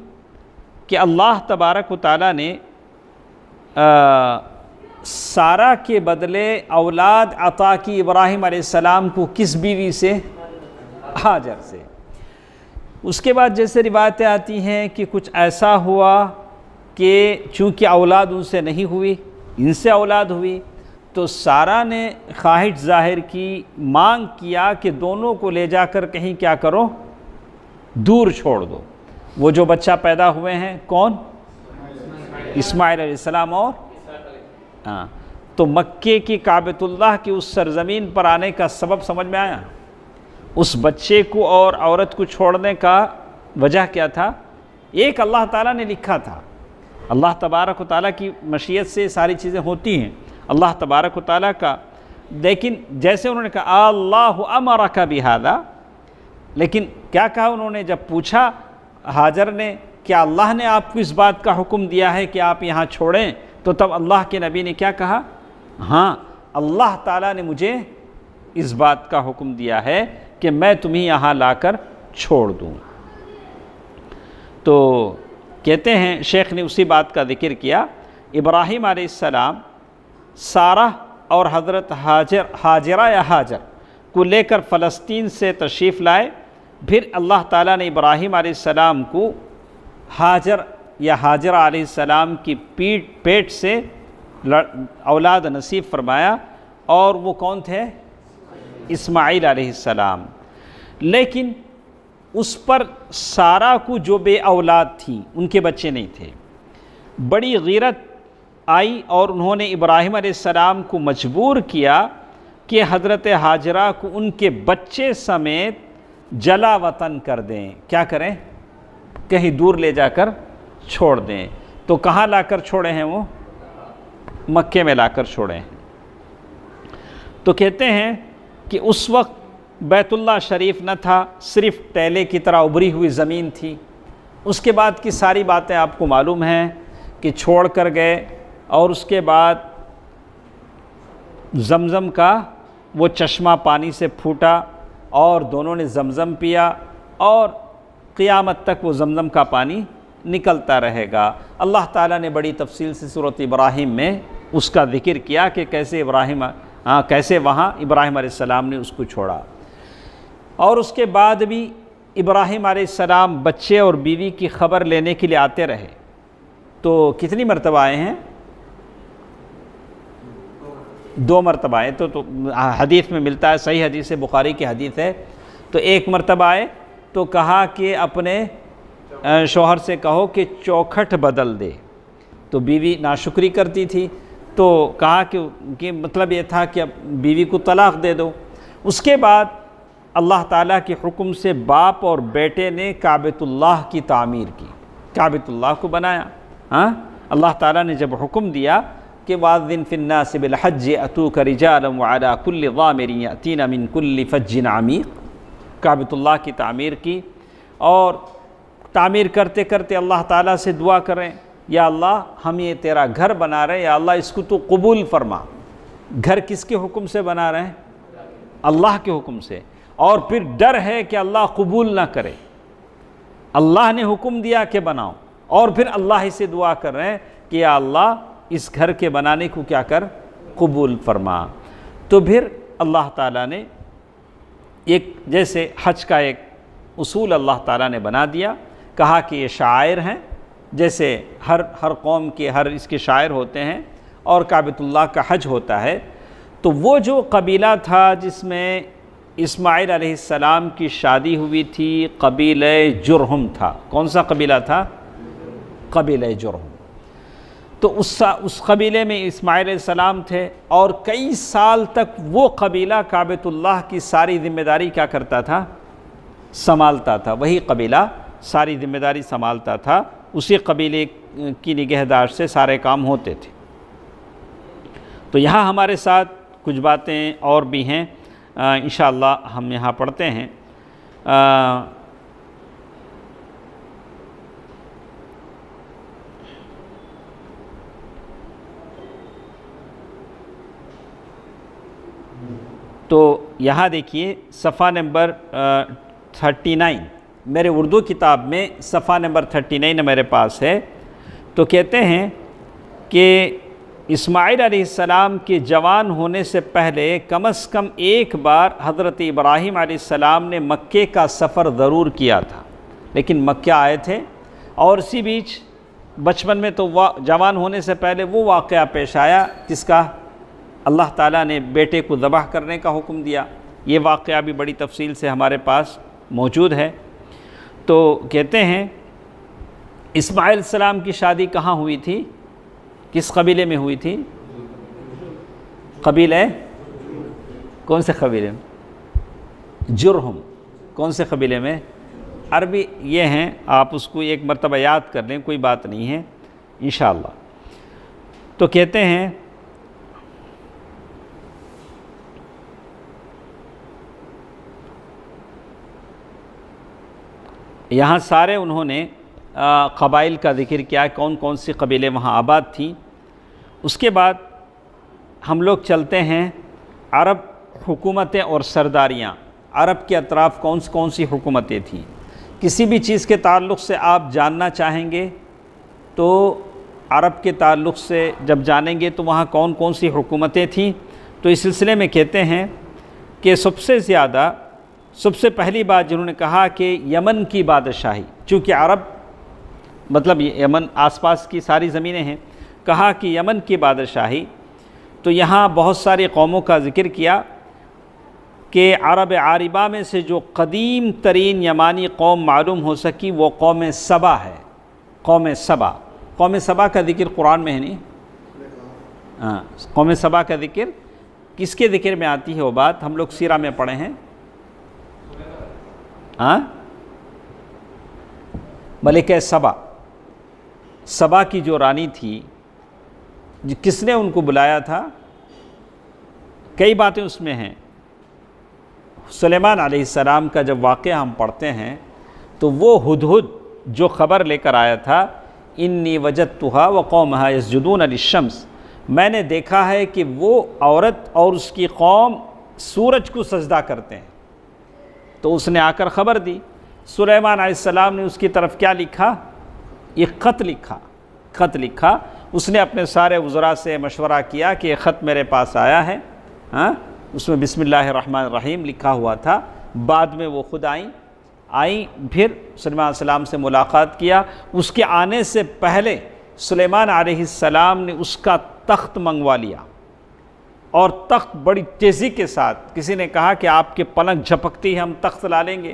S1: کہ اللہ تبارک و تعالیٰ نے سارا کے بدلے اولاد عطا کی ابراہیم علیہ السلام کو کس بیوی سے؟ ہاجر سے. اس کے بعد جیسے روایتیں آتی ہیں کہ کچھ ایسا ہوا کہ چونکہ اولاد ان سے نہیں ہوئی، ان سے اولاد ہوئی، تو سارا نے خواہش ظاہر کی، مانگ کیا کہ دونوں کو لے جا کر کہیں کیا کرو؟ دور چھوڑ دو. وہ جو بچہ پیدا ہوئے ہیں کون؟ اسماعیل علیہ السلام اور تو مکے کی کعبۃ اللہ کی اس سرزمین پر آنے کا سبب سمجھ میں آیا؟ اس بچے کو اور عورت کو چھوڑنے کا وجہ کیا تھا؟ ایک اللہ تعالیٰ نے لکھا تھا. اللہ تبارک و تعالیٰ کی مشیت سے ساری چیزیں ہوتی ہیں، اللہ تبارک و تعالیٰ کا. لیکن جیسے انہوں نے کہا اللہ امرک بہذا، لیکن کیا کہا انہوں نے؟ جب پوچھا ہاجر نے کیا اللہ نے آپ کو اس بات کا حکم دیا ہے کہ آپ یہاں چھوڑیں، تو تب اللہ کے نبی نے کیا کہا؟ ہاں اللہ تعالیٰ نے مجھے اس بات کا حکم دیا ہے کہ میں تمہیں یہاں لا کر چھوڑ دوں. تو کہتے ہیں شیخ نے اسی بات کا ذکر کیا. ابراہیم علیہ السلام سارہ اور حضرت ہاجرہ یا ہاجر کو لے کر فلسطین سے تشریف لائے. پھر اللہ تعالیٰ نے ابراہیم علیہ السلام کو ہاجر یا ہاجرہ علیہ السلام کی پیٹ سے اولاد نصیب فرمایا، اور وہ کون تھے؟ اسماعیل علیہ السلام. لیکن اس پر سارا کو جو بے اولاد تھیں، ان کے بچے نہیں تھے. بڑی غیرت آئی اور انہوں نے ابراہیم علیہ السلام کو مجبور کیا کہ حضرت ہاجرہ کو ان کے بچے سمیت جلا وطن کر دیں. کیا کریں؟ کہیں دور لے جا کر چھوڑ دیں. تو کہاں لا کر چھوڑے ہیں؟ وہ مکے میں لا کر چھوڑے ہیں. تو کہتے ہیں کہ اس وقت بیت اللہ شریف نہ تھا، صرف ٹیلے کی طرح ابری ہوئی زمین تھی. اس کے بعد کی ساری باتیں آپ کو معلوم ہیں کہ چھوڑ کر گئے، اور اس کے بعد زمزم کا وہ چشمہ پانی سے پھوٹا اور دونوں نے زمزم پیا، اور قیامت تک وہ زمزم کا پانی نکلتا رہے گا. اللہ تعالیٰ نے بڑی تفصیل سے سورۃ ابراہیم میں اس کا ذکر کیا کہ کیسے وہاں ابراہیم علیہ السلام نے اس کو چھوڑا. اور اس کے بعد بھی ابراہیم علیہ السلام بچے اور بیوی کی خبر لینے کے لیے آتے رہے. تو کتنی مرتبہ آئے ہیں؟ 2 مرتبہ آئے. تو حدیث میں ملتا ہے، صحیح حدیث ہے، بخاری کی حدیث ہے. تو ایک مرتبہ آئے تو کہا کہ اپنے شوہر سے کہو کہ چوکھٹ بدل دے. تو بیوی ناشکری کرتی تھی، تو کہا کہ مطلب یہ تھا کہ اب بیوی کو طلاق دے دو. اس کے بعد اللہ تعالیٰ کے حکم سے باپ اور بیٹے نے کعبۃ اللہ کی تعمیر کی، کعبۃ اللہ کو بنایا. اللہ تعالیٰ نے جب حکم دیا کہ وَأَذِّن فِي النَّاسِ بِالْحَجِّ أَتُوكَ رِجَالًا وَعَلَىٰ كُلِّ ضَامِرٍ يَأْتِينَ مِنْ كُلِّ فَجٍّ عَمِيقٍ، کعبۃ اللہ کی تعمیر کی. اور تعمیر کرتے کرتے اللہ تعالیٰ سے دعا کریں یا اللہ ہم یہ تیرا گھر بنا رہے ہیں، یا اللہ اس کو تو قبول فرما۔ گھر کس کے حکم سے بنا رہے ہیں؟ اللہ کے حکم سے، اور پھر ڈر ہے کہ اللہ قبول نہ کرے۔ اللہ نے حکم دیا کہ بناؤ، اور پھر اللہ ہی سے دعا کر رہے ہیں کہ یا اللہ اس گھر کے بنانے کو کیا کر، قبول فرما۔ تو پھر اللہ تعالیٰ نے ایک جیسے حج کا ایک اصول اللہ تعالیٰ نے بنا دیا، کہا کہ یہ شعائر ہیں، جیسے ہر قوم کے اس کے شاعر ہوتے ہیں اور کعبۃ اللہ کا حج ہوتا ہے۔ تو وہ جو قبیلہ تھا جس میں اسماعیل علیہ السلام کی شادی ہوئی تھی، قبیلہ جرہم تھا۔ کون سا قبیلہ تھا؟ قبیلہ جرہم۔ تو اس قبیلے میں اسماعیل علیہ السلام تھے، اور کئی سال تک وہ قبیلہ کعبۃ اللہ کی ساری ذمہ داری کیا کرتا تھا؟ سنبھالتا تھا۔ وہی قبیلہ ساری ذمہ داری سنبھالتا تھا، اسی قبیلے کی نگہداشت سے سارے کام ہوتے تھے۔ تو یہاں ہمارے ساتھ کچھ باتیں اور بھی ہیں، انشاءاللہ ہم یہاں پڑھتے ہیں۔ تو یہاں دیکھیے صفحہ نمبر 39، میرے اردو کتاب میں صفحہ نمبر 39 میرے پاس ہے۔ تو کہتے ہیں کہ اسماعیل علیہ السلام کے جوان ہونے سے پہلے کم از کم ایک بار حضرت ابراہیم علیہ السلام نے مکے کا سفر ضرور کیا تھا، لیکن مکہ آئے تھے، اور اسی بیچ بچپن میں تو جوان ہونے سے پہلے وہ واقعہ پیش آیا جس کا اللہ تعالیٰ نے بیٹے کو ذبح کرنے کا حکم دیا۔ یہ واقعہ بھی بڑی تفصیل سے ہمارے پاس موجود ہے۔ تو کہتے ہیں اسماعیل علیہ السلام کی شادی کہاں ہوئی تھی؟ کس قبیلے میں ہوئی تھی؟ قبیلہ کون سے قبیلے میں؟ جرہم۔ کون سے قبیلے میں؟ عربی یہ ہیں، آپ اس کو ایک مرتبہ یاد کر لیں، کوئی بات نہیں ہے انشاءاللہ۔ تو کہتے ہیں یہاں سارے انہوں نے قبائل کا ذکر کیا، کون کون سی قبیلے وہاں آباد تھیں۔ اس کے بعد ہم لوگ چلتے ہیں عرب حکومتیں اور سرداریاں۔ عرب کے اطراف کون سی حکومتیں تھیں؟ کسی بھی چیز کے تعلق سے آپ جاننا چاہیں گے تو عرب کے تعلق سے جب جانیں گے تو وہاں کون سی حکومتیں تھیں۔ تو اس سلسلے میں کہتے ہیں کہ سب سے پہلی بات جنہوں نے کہا کہ یمن کی بادشاہی، چونکہ عرب مطلب یمن آس پاس کی ساری زمینیں ہیں، کہا کہ یمن کی بادشاہی۔ تو یہاں بہت ساری قوموں کا ذکر کیا کہ عرب عاربہ میں سے جو قدیم ترین یمانی قوم معلوم ہو سکی وہ قوم سبا ہے۔ قوم سبا کا ذکر قرآن میں ہے نہیں؟ قوم سبا کا ذکر کس کے ذکر میں آتی ہے؟ وہ بات ہم لوگ سیرہ میں پڑھے ہیں۔ ملکہ سبا کی جو رانی تھی، کس نے ان کو بلایا تھا؟ کئی باتیں اس میں ہیں۔ سلیمان علیہ السلام کا جب واقعہ ہم پڑھتے ہیں تو وہ ہدہد جو خبر لے کر آیا تھا، انی وجدتھا وقومھا یسجدون للشمس، میں نے دیکھا ہے کہ وہ عورت اور اس کی قوم سورج کو سجدہ کرتے ہیں۔ تو اس نے آ کر خبر دی۔ سلیمان علیہ السلام نے اس کی طرف کیا لکھا؟ ایک خط لکھا۔ اس نے اپنے سارے وزراء سے مشورہ کیا کہ یہ خط میرے پاس آیا ہے، اس میں بسم اللہ الرحمن الرحیم لکھا ہوا تھا۔ بعد میں وہ خود آئیں، پھر سلیمان علیہ السلام سے ملاقات کیا۔ اس کے آنے سے پہلے سلیمان علیہ السلام نے اس کا تخت منگوا لیا، اور تخت بڑی تیزی کے ساتھ، کسی نے کہا کہ آپ کے پلنگ جھپکتی ہے ہم تخت لا لیں گے۔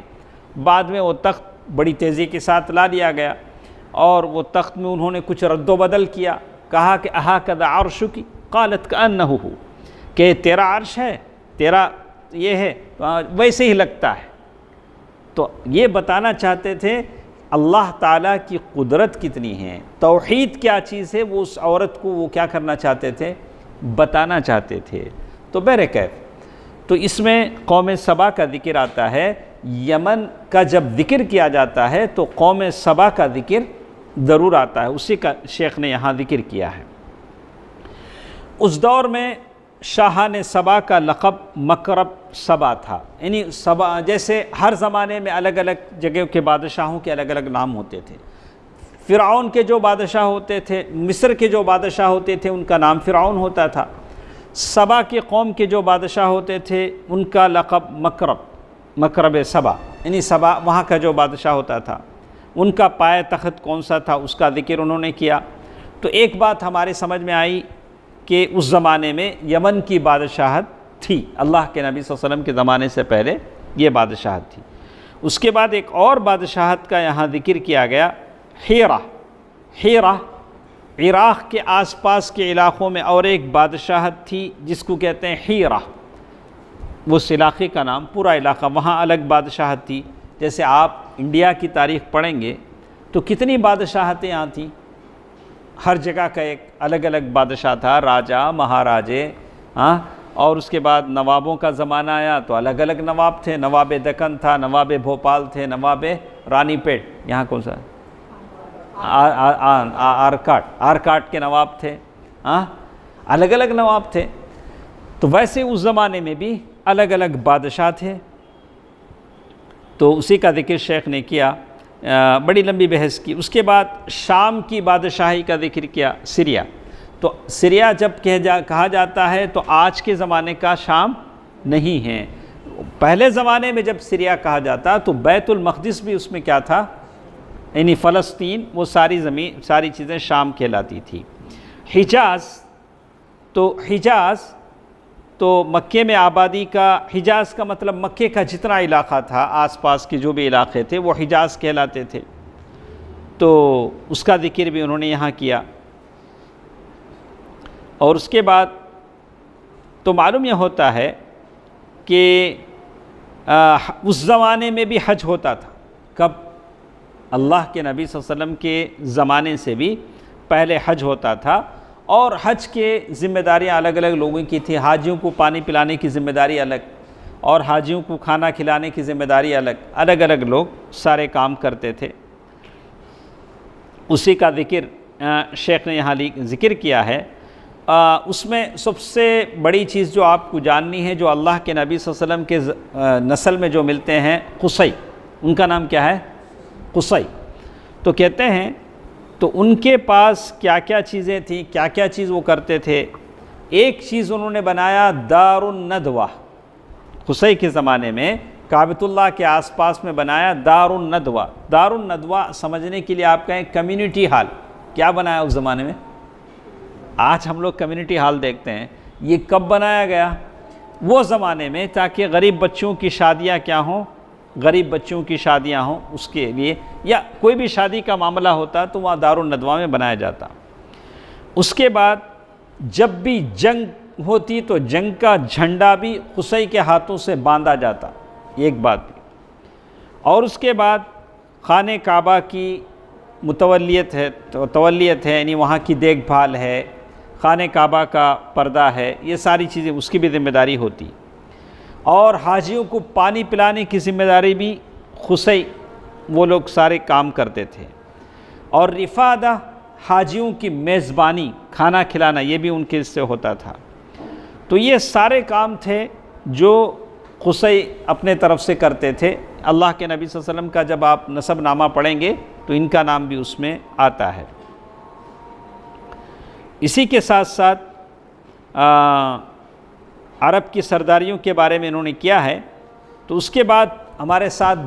S1: بعد میں وہ تخت بڑی تیزی کے ساتھ لا لیا گیا، اور وہ تخت میں انہوں نے کچھ رد و بدل کیا۔ کہا کہ اہٰذا عرشکی قالت کأنہ ہو، کہ تیرا عرش ہے، تیرا یہ ہے، ویسے ہی لگتا ہے۔ تو یہ بتانا چاہتے تھے اللہ تعالیٰ کی قدرت کتنی ہے، توحید کیا چیز ہے، وہ اس عورت کو وہ کیا کرنا چاہتے تھے؟ بتانا چاہتے تھے۔ تو بہرکیف تو اس میں قوم سبا کا ذکر آتا ہے یمن کا جب ذکر کیا جاتا ہے تو قوم سبا کا ذکر ضرور آتا ہے، اسی کا شیخ نے یہاں ذکر کیا ہے۔ اس دور میں شاہان سبا کا لقب مکرب سبا تھا، یعنی سبا جیسے ہر زمانے میں الگ الگ جگہ کے بادشاہوں کے الگ الگ نام ہوتے تھے۔ فرعون کے جو بادشاہ ہوتے تھے، مصر کے جو بادشاہ ہوتے تھے ان کا نام فرعون ہوتا تھا۔ سبا کی قوم کے جو بادشاہ ہوتے تھے ان کا لقب مکرب سبا، یعنی سبا وہاں کا جو بادشاہ ہوتا تھا ان کا پائے تخت کون سا تھا اس کا ذکر انہوں نے کیا۔ تو ایک بات ہمارے سمجھ میں آئی کہ اس زمانے میں یمن کی بادشاہت تھی، اللہ کے نبی صلی اللہ علیہ وسلم کے زمانے سے پہلے یہ بادشاہت تھی۔ اس کے بعد ایک اور بادشاہت کا یہاں ذکر کیا گیا، ہیرہ عراق کے آس پاس کے علاقوں میں اور ایک بادشاہت تھی جس کو کہتے ہیں ہیرہ، وہ اس علاقے کا نام، پورا علاقہ، وہاں الگ بادشاہت تھی۔ جیسے آپ انڈیا کی تاریخ پڑھیں گے تو کتنی بادشاہتیں یہاں تھیں، ہر جگہ کا ایک الگ الگ بادشاہ تھا، راجہ مہاراجے، اور اس کے بعد نوابوں کا زمانہ آیا تو الگ الگ نواب تھے، نواب دکن تھا، نواب بھوپال تھے، نواب رانی پیٹ، یہاں کون سا آرکاٹ کے نواب تھے، الگ الگ نواب تھے۔ تو ویسے اس زمانے میں بھی الگ الگ بادشاہ تھے، تو اسی کا ذکر شیخ نے کیا، بڑی لمبی بحث کی۔ اس کے بعد شام کی بادشاہی کا ذکر کیا، سیریا۔ تو سیریا جب کہا جاتا ہے تو آج کے زمانے کا شام نہیں ہے، پہلے زمانے میں جب سیریا کہا جاتا تو بیت المقدس بھی اس میں کیا تھا، یعنی فلسطین، وہ ساری زمین، ساری چیزیں شام کہلاتی تھی۔ حجاز تو مکے میں آبادی کا، حجاز کا مطلب مکے کا جتنا علاقہ تھا، آس پاس کے جو بھی علاقے تھے وہ حجاز کہلاتے تھے، تو اس کا ذکر بھی انہوں نے یہاں کیا۔ اور اس کے بعد تو معلوم یہ ہوتا ہے کہ اس زمانے میں بھی حج ہوتا تھا، کب؟ اللہ کے نبی صلی اللہ علیہ وسلم کے زمانے سے بھی پہلے حج ہوتا تھا، اور حج کے ذمہ داریاں الگ الگ لوگوں کی تھی، حاجیوں کو پانی پلانے کی ذمہ داری الگ، اور حاجیوں کو کھانا کھلانے کی ذمہ داری الگ الگ لوگ سارے کام کرتے تھے۔ اسی کا ذکر شیخ نے یہاں ذکر کیا ہے۔ اس میں سب سے بڑی چیز جو آپ کو جاننی ہے، جو اللہ کے نبی صلی اللہ علیہ وسلم کے نسل میں جو ملتے ہیں، قصی، ان کا نام کیا ہے؟ قصی۔ تو کہتے ہیں تو ان کے پاس کیا کیا چیزیں تھیں، کیا کیا چیز وہ کرتے تھے۔ ایک چیز انہوں نے بنایا، دار الندوہ، قصی کے زمانے میں کعبۃ اللہ کے آس پاس میں بنایا دار الندوہ۔ دار الندوہ سمجھنے کے لیے آپ کہیں کمیونٹی ہال، کیا بنایا اس زمانے میں؟ آج ہم لوگ کمیونٹی ہال دیکھتے ہیں، یہ کب بنایا گیا؟ وہ زمانے میں، تاکہ غریب بچوں کی شادیاں کیا ہوں، غریب بچوں کی شادیاں ہوں، اس کے لیے، یا کوئی بھی شادی کا معاملہ ہوتا تو وہاں دار الندوہ میں بنایا جاتا۔ اس کے بعد جب بھی جنگ ہوتی تو جنگ کا جھنڈا بھی قصی کے ہاتھوں سے باندھا جاتا، ایک بات بھی۔ اور اس کے بعد خانہ کعبہ کی تولیت ہے، یعنی وہاں کی دیکھ بھال ہے، خانہ کعبہ کا پردہ ہے، یہ ساری چیزیں اس کی بھی ذمہ داری ہوتی۔ اور حاجیوں کو پانی پلانے کی ذمہ داری بھی قصی، وہ لوگ سارے کام کرتے تھے۔ اور رفادہ، حاجیوں کی میزبانی، کھانا کھلانا، یہ بھی ان کے سے ہوتا تھا۔ تو یہ سارے کام تھے جو قصی اپنے طرف سے کرتے تھے۔ اللہ کے نبی صلی اللہ علیہ وسلم کا جب آپ نسب نامہ پڑھیں گے تو ان کا نام بھی اس میں آتا ہے۔ اسی کے ساتھ ساتھ عرب کی سرداریوں کے بارے میں انہوں نے کیا ہے۔ تو اس کے بعد ہمارے ساتھ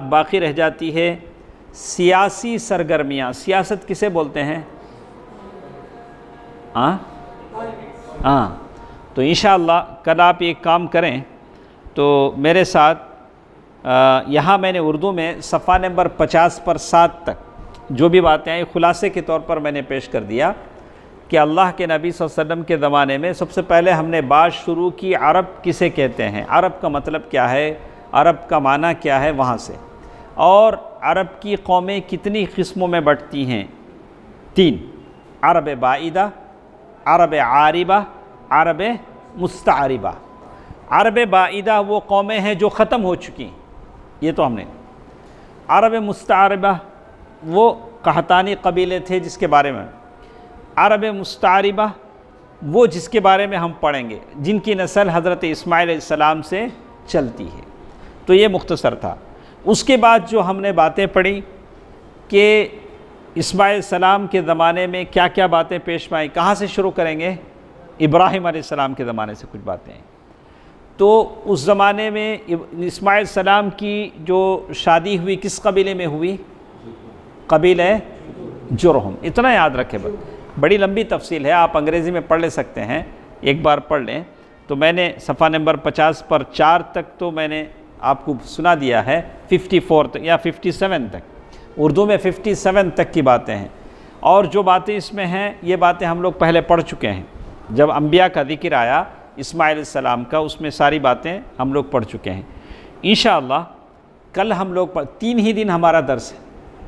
S1: باقی رہ جاتی ہے سیاسی سرگرمیاں۔ سیاست کسے بولتے ہیں؟ تو انشاءاللہ کل آپ ایک کام کریں، تو میرے ساتھ یہاں میں نے اردو میں صفحہ نمبر 50 پر 7 تک جو بھی باتیں آئیں، خلاصے کے طور پر میں نے پیش کر دیا کہ اللہ کے نبی صلی اللہ علیہ وسلم کے زمانے میں سب سے پہلے ہم نے بات شروع کی عرب کسے کہتے ہیں، عرب کا مطلب کیا ہے، عرب کا معنی کیا ہے، وہاں سے، اور عرب کی قومیں کتنی قسموں میں بٹتی ہیں، 3، عرب بعیدہ، عرب عاربہ، عرب مستعربہ۔ عرب بعیدہ وہ قومیں ہیں جو ختم ہو چکی ہیں، یہ تو ہم نے. عرب مستعربہ وہ قحطانی قبیلے تھے جس کے بارے میں. عرب مستعربہ وہ جس کے بارے میں ہم پڑھیں گے، جن کی نسل حضرت اسماعیل علیہ السلام سے چلتی ہے. تو یہ مختصر تھا. اس کے بعد جو ہم نے باتیں پڑھی کہ اسماعیل علیہ السلام کے زمانے میں کیا کیا باتیں پیش آئیں. کہاں سے شروع کریں گے؟ ابراہیم علیہ السلام کے زمانے سے کچھ باتیں ہیں. تو اس زمانے میں اسماعیل علیہ السلام کی جو شادی ہوئی کس قبیلے میں ہوئی؟ قبیلہ جرہم. اتنا یاد رکھے. بڑی لمبی تفصیل ہے، آپ انگریزی میں پڑھ لے سکتے ہیں، ایک بار پڑھ لیں. تو میں نے صفحہ نمبر 50 پر 4 تک تو میں نے آپ کو سنا دیا ہے، 54 تک یا 57 تک. اردو میں 57 تک کی باتیں ہیں. اور جو باتیں اس میں ہیں یہ باتیں ہم لوگ پہلے پڑھ چکے ہیں. جب انبیاء کا ذکر آیا اسماعیل علیہ السلام کا، اس میں ساری باتیں ہم لوگ پڑھ چکے ہیں. انشاءاللہ کل ہم لوگ 3 ہی دن ہمارا درس ہے.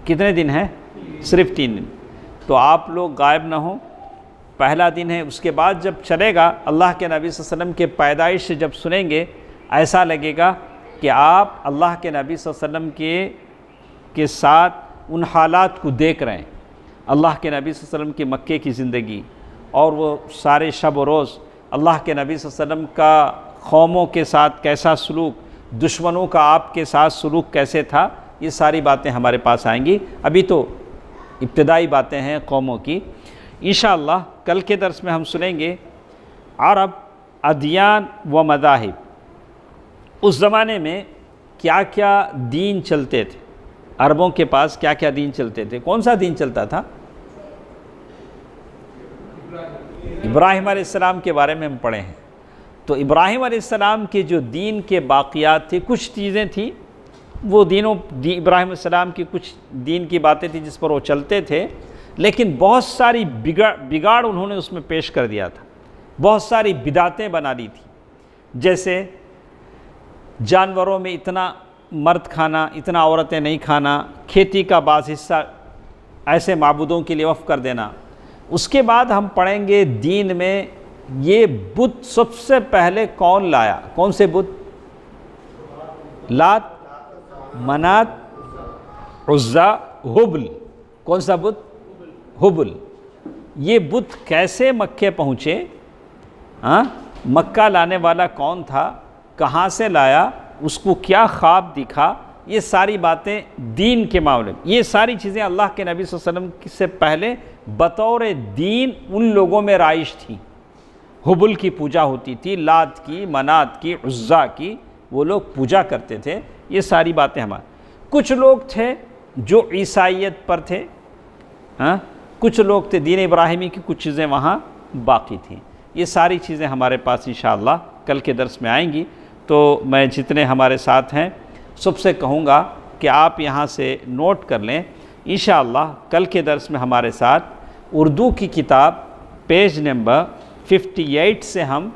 S1: کتنے دن ہے؟ صرف 3 دن. تو آپ لوگ غائب نہ ہوں. پہلا دن ہے، اس کے بعد جب چلے گا اللہ کے نبی صلی اللہ علیہ وسلم کے پیدائش سے جب سنیں گے ایسا لگے گا کہ آپ اللہ کے نبی صلی اللہ علیہ وسلم کے ساتھ ان حالات کو دیکھ رہے ہیں. اللہ کے نبی صلی اللہ علیہ وسلم کی مکے کی زندگی اور وہ سارے شب و روز اللہ کے نبی صلی اللہ علیہ وسلم کا قوموں کے ساتھ کیسا سلوک، دشمنوں کا آپ کے ساتھ سلوک کیسے تھا، یہ ساری باتیں ہمارے پاس آئیں گی. ابھی تو ابتدائی باتیں ہیں قوموں کی. انشاءاللہ کل کے درس میں ہم سنیں گے عرب ادیان و مذاہب. اس زمانے میں کیا کیا دین چلتے تھے، عربوں کے پاس کیا کیا دین چلتے تھے. کون سا دین چلتا تھا؟ ابراہیم علیہ السلام کے بارے میں ہم پڑھے ہیں. تو ابراہیم علیہ السلام کے جو دین کے باقیات تھے، کچھ چیزیں تھیں وہ ابراہیم علیہ السلام کی کچھ دین کی باتیں تھیں جس پر وہ چلتے تھے، لیکن بہت ساری بگاڑ انہوں نے اس میں پیش کر دیا تھا. بہت ساری بدعتیں بنا لی تھی. جیسے جانوروں میں اتنا مرد کھانا، اتنا عورتیں نہیں کھانا، کھیتی کا بعض حصہ ایسے معبودوں کے لیے وقف کر دینا. اس کے بعد ہم پڑھیں گے دین میں یہ بت سب سے پہلے کون لایا. کون سے بت؟ لات، منات، عزا، حبل. کون سا بت؟ حبل. یہ بت کیسے مکے پہنچے؟ مکہ لانے والا کون تھا؟ کہاں سے لایا؟ اس کو کیا خواب دکھا؟ یہ ساری باتیں دین کے معاملے میں، یہ ساری چیزیں اللہ کے نبی صلی اللہ علیہ وسلم سے پہلے بطور دین ان لوگوں میں رائج تھی. حبل کی پوجا ہوتی تھی، لات کی، منات کی، عزا کی، وہ لوگ پوجا کرتے تھے. یہ ساری باتیں ہمارے. کچھ لوگ تھے جو عیسائیت پر تھے، کچھ لوگ تھے دین ابراہیمی کی کچھ چیزیں وہاں باقی تھیں. یہ ساری چیزیں ہمارے پاس انشاءاللہ کل کے درس میں آئیں گی. تو میں جتنے ہمارے ساتھ ہیں سب سے کہوں گا کہ آپ یہاں سے نوٹ کر لیں. انشاءاللہ کل کے درس میں ہمارے ساتھ اردو کی کتاب پیج نمبر 58 سے ہم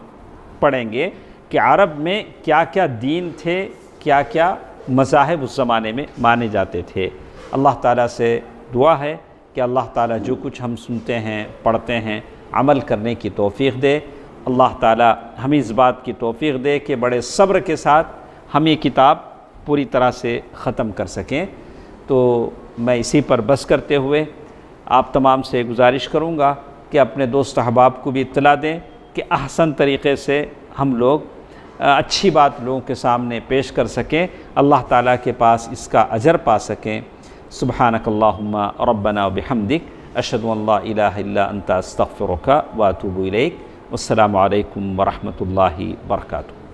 S1: پڑھیں گے کہ عرب میں کیا کیا دین تھے، کیا کیا مذاہب اس زمانے میں مانے جاتے تھے. اللہ تعالیٰ سے دعا ہے کہ اللہ تعالیٰ جو کچھ ہم سنتے ہیں، پڑھتے ہیں، عمل کرنے کی توفیق دے. اللہ تعالیٰ ہمیں اس بات کی توفیق دے کہ بڑے صبر کے ساتھ ہم یہ کتاب پوری طرح سے ختم کر سکیں. تو میں اسی پر بس کرتے ہوئے آپ تمام سے گزارش کروں گا کہ اپنے دوست احباب کو بھی اطلاع دیں کہ احسن طریقے سے ہم لوگ اچھی بات لوگوں کے سامنے پیش کر سکیں، اللہ تعالیٰ کے پاس اس کا اجر پا سکیں. سبحانک اللہم ربنا وبحمدک اشہد ان لا الہ الا انت استغفرک واتوب الیک. والسلام علیکم ورحمۃ اللہ وبرکاتہ.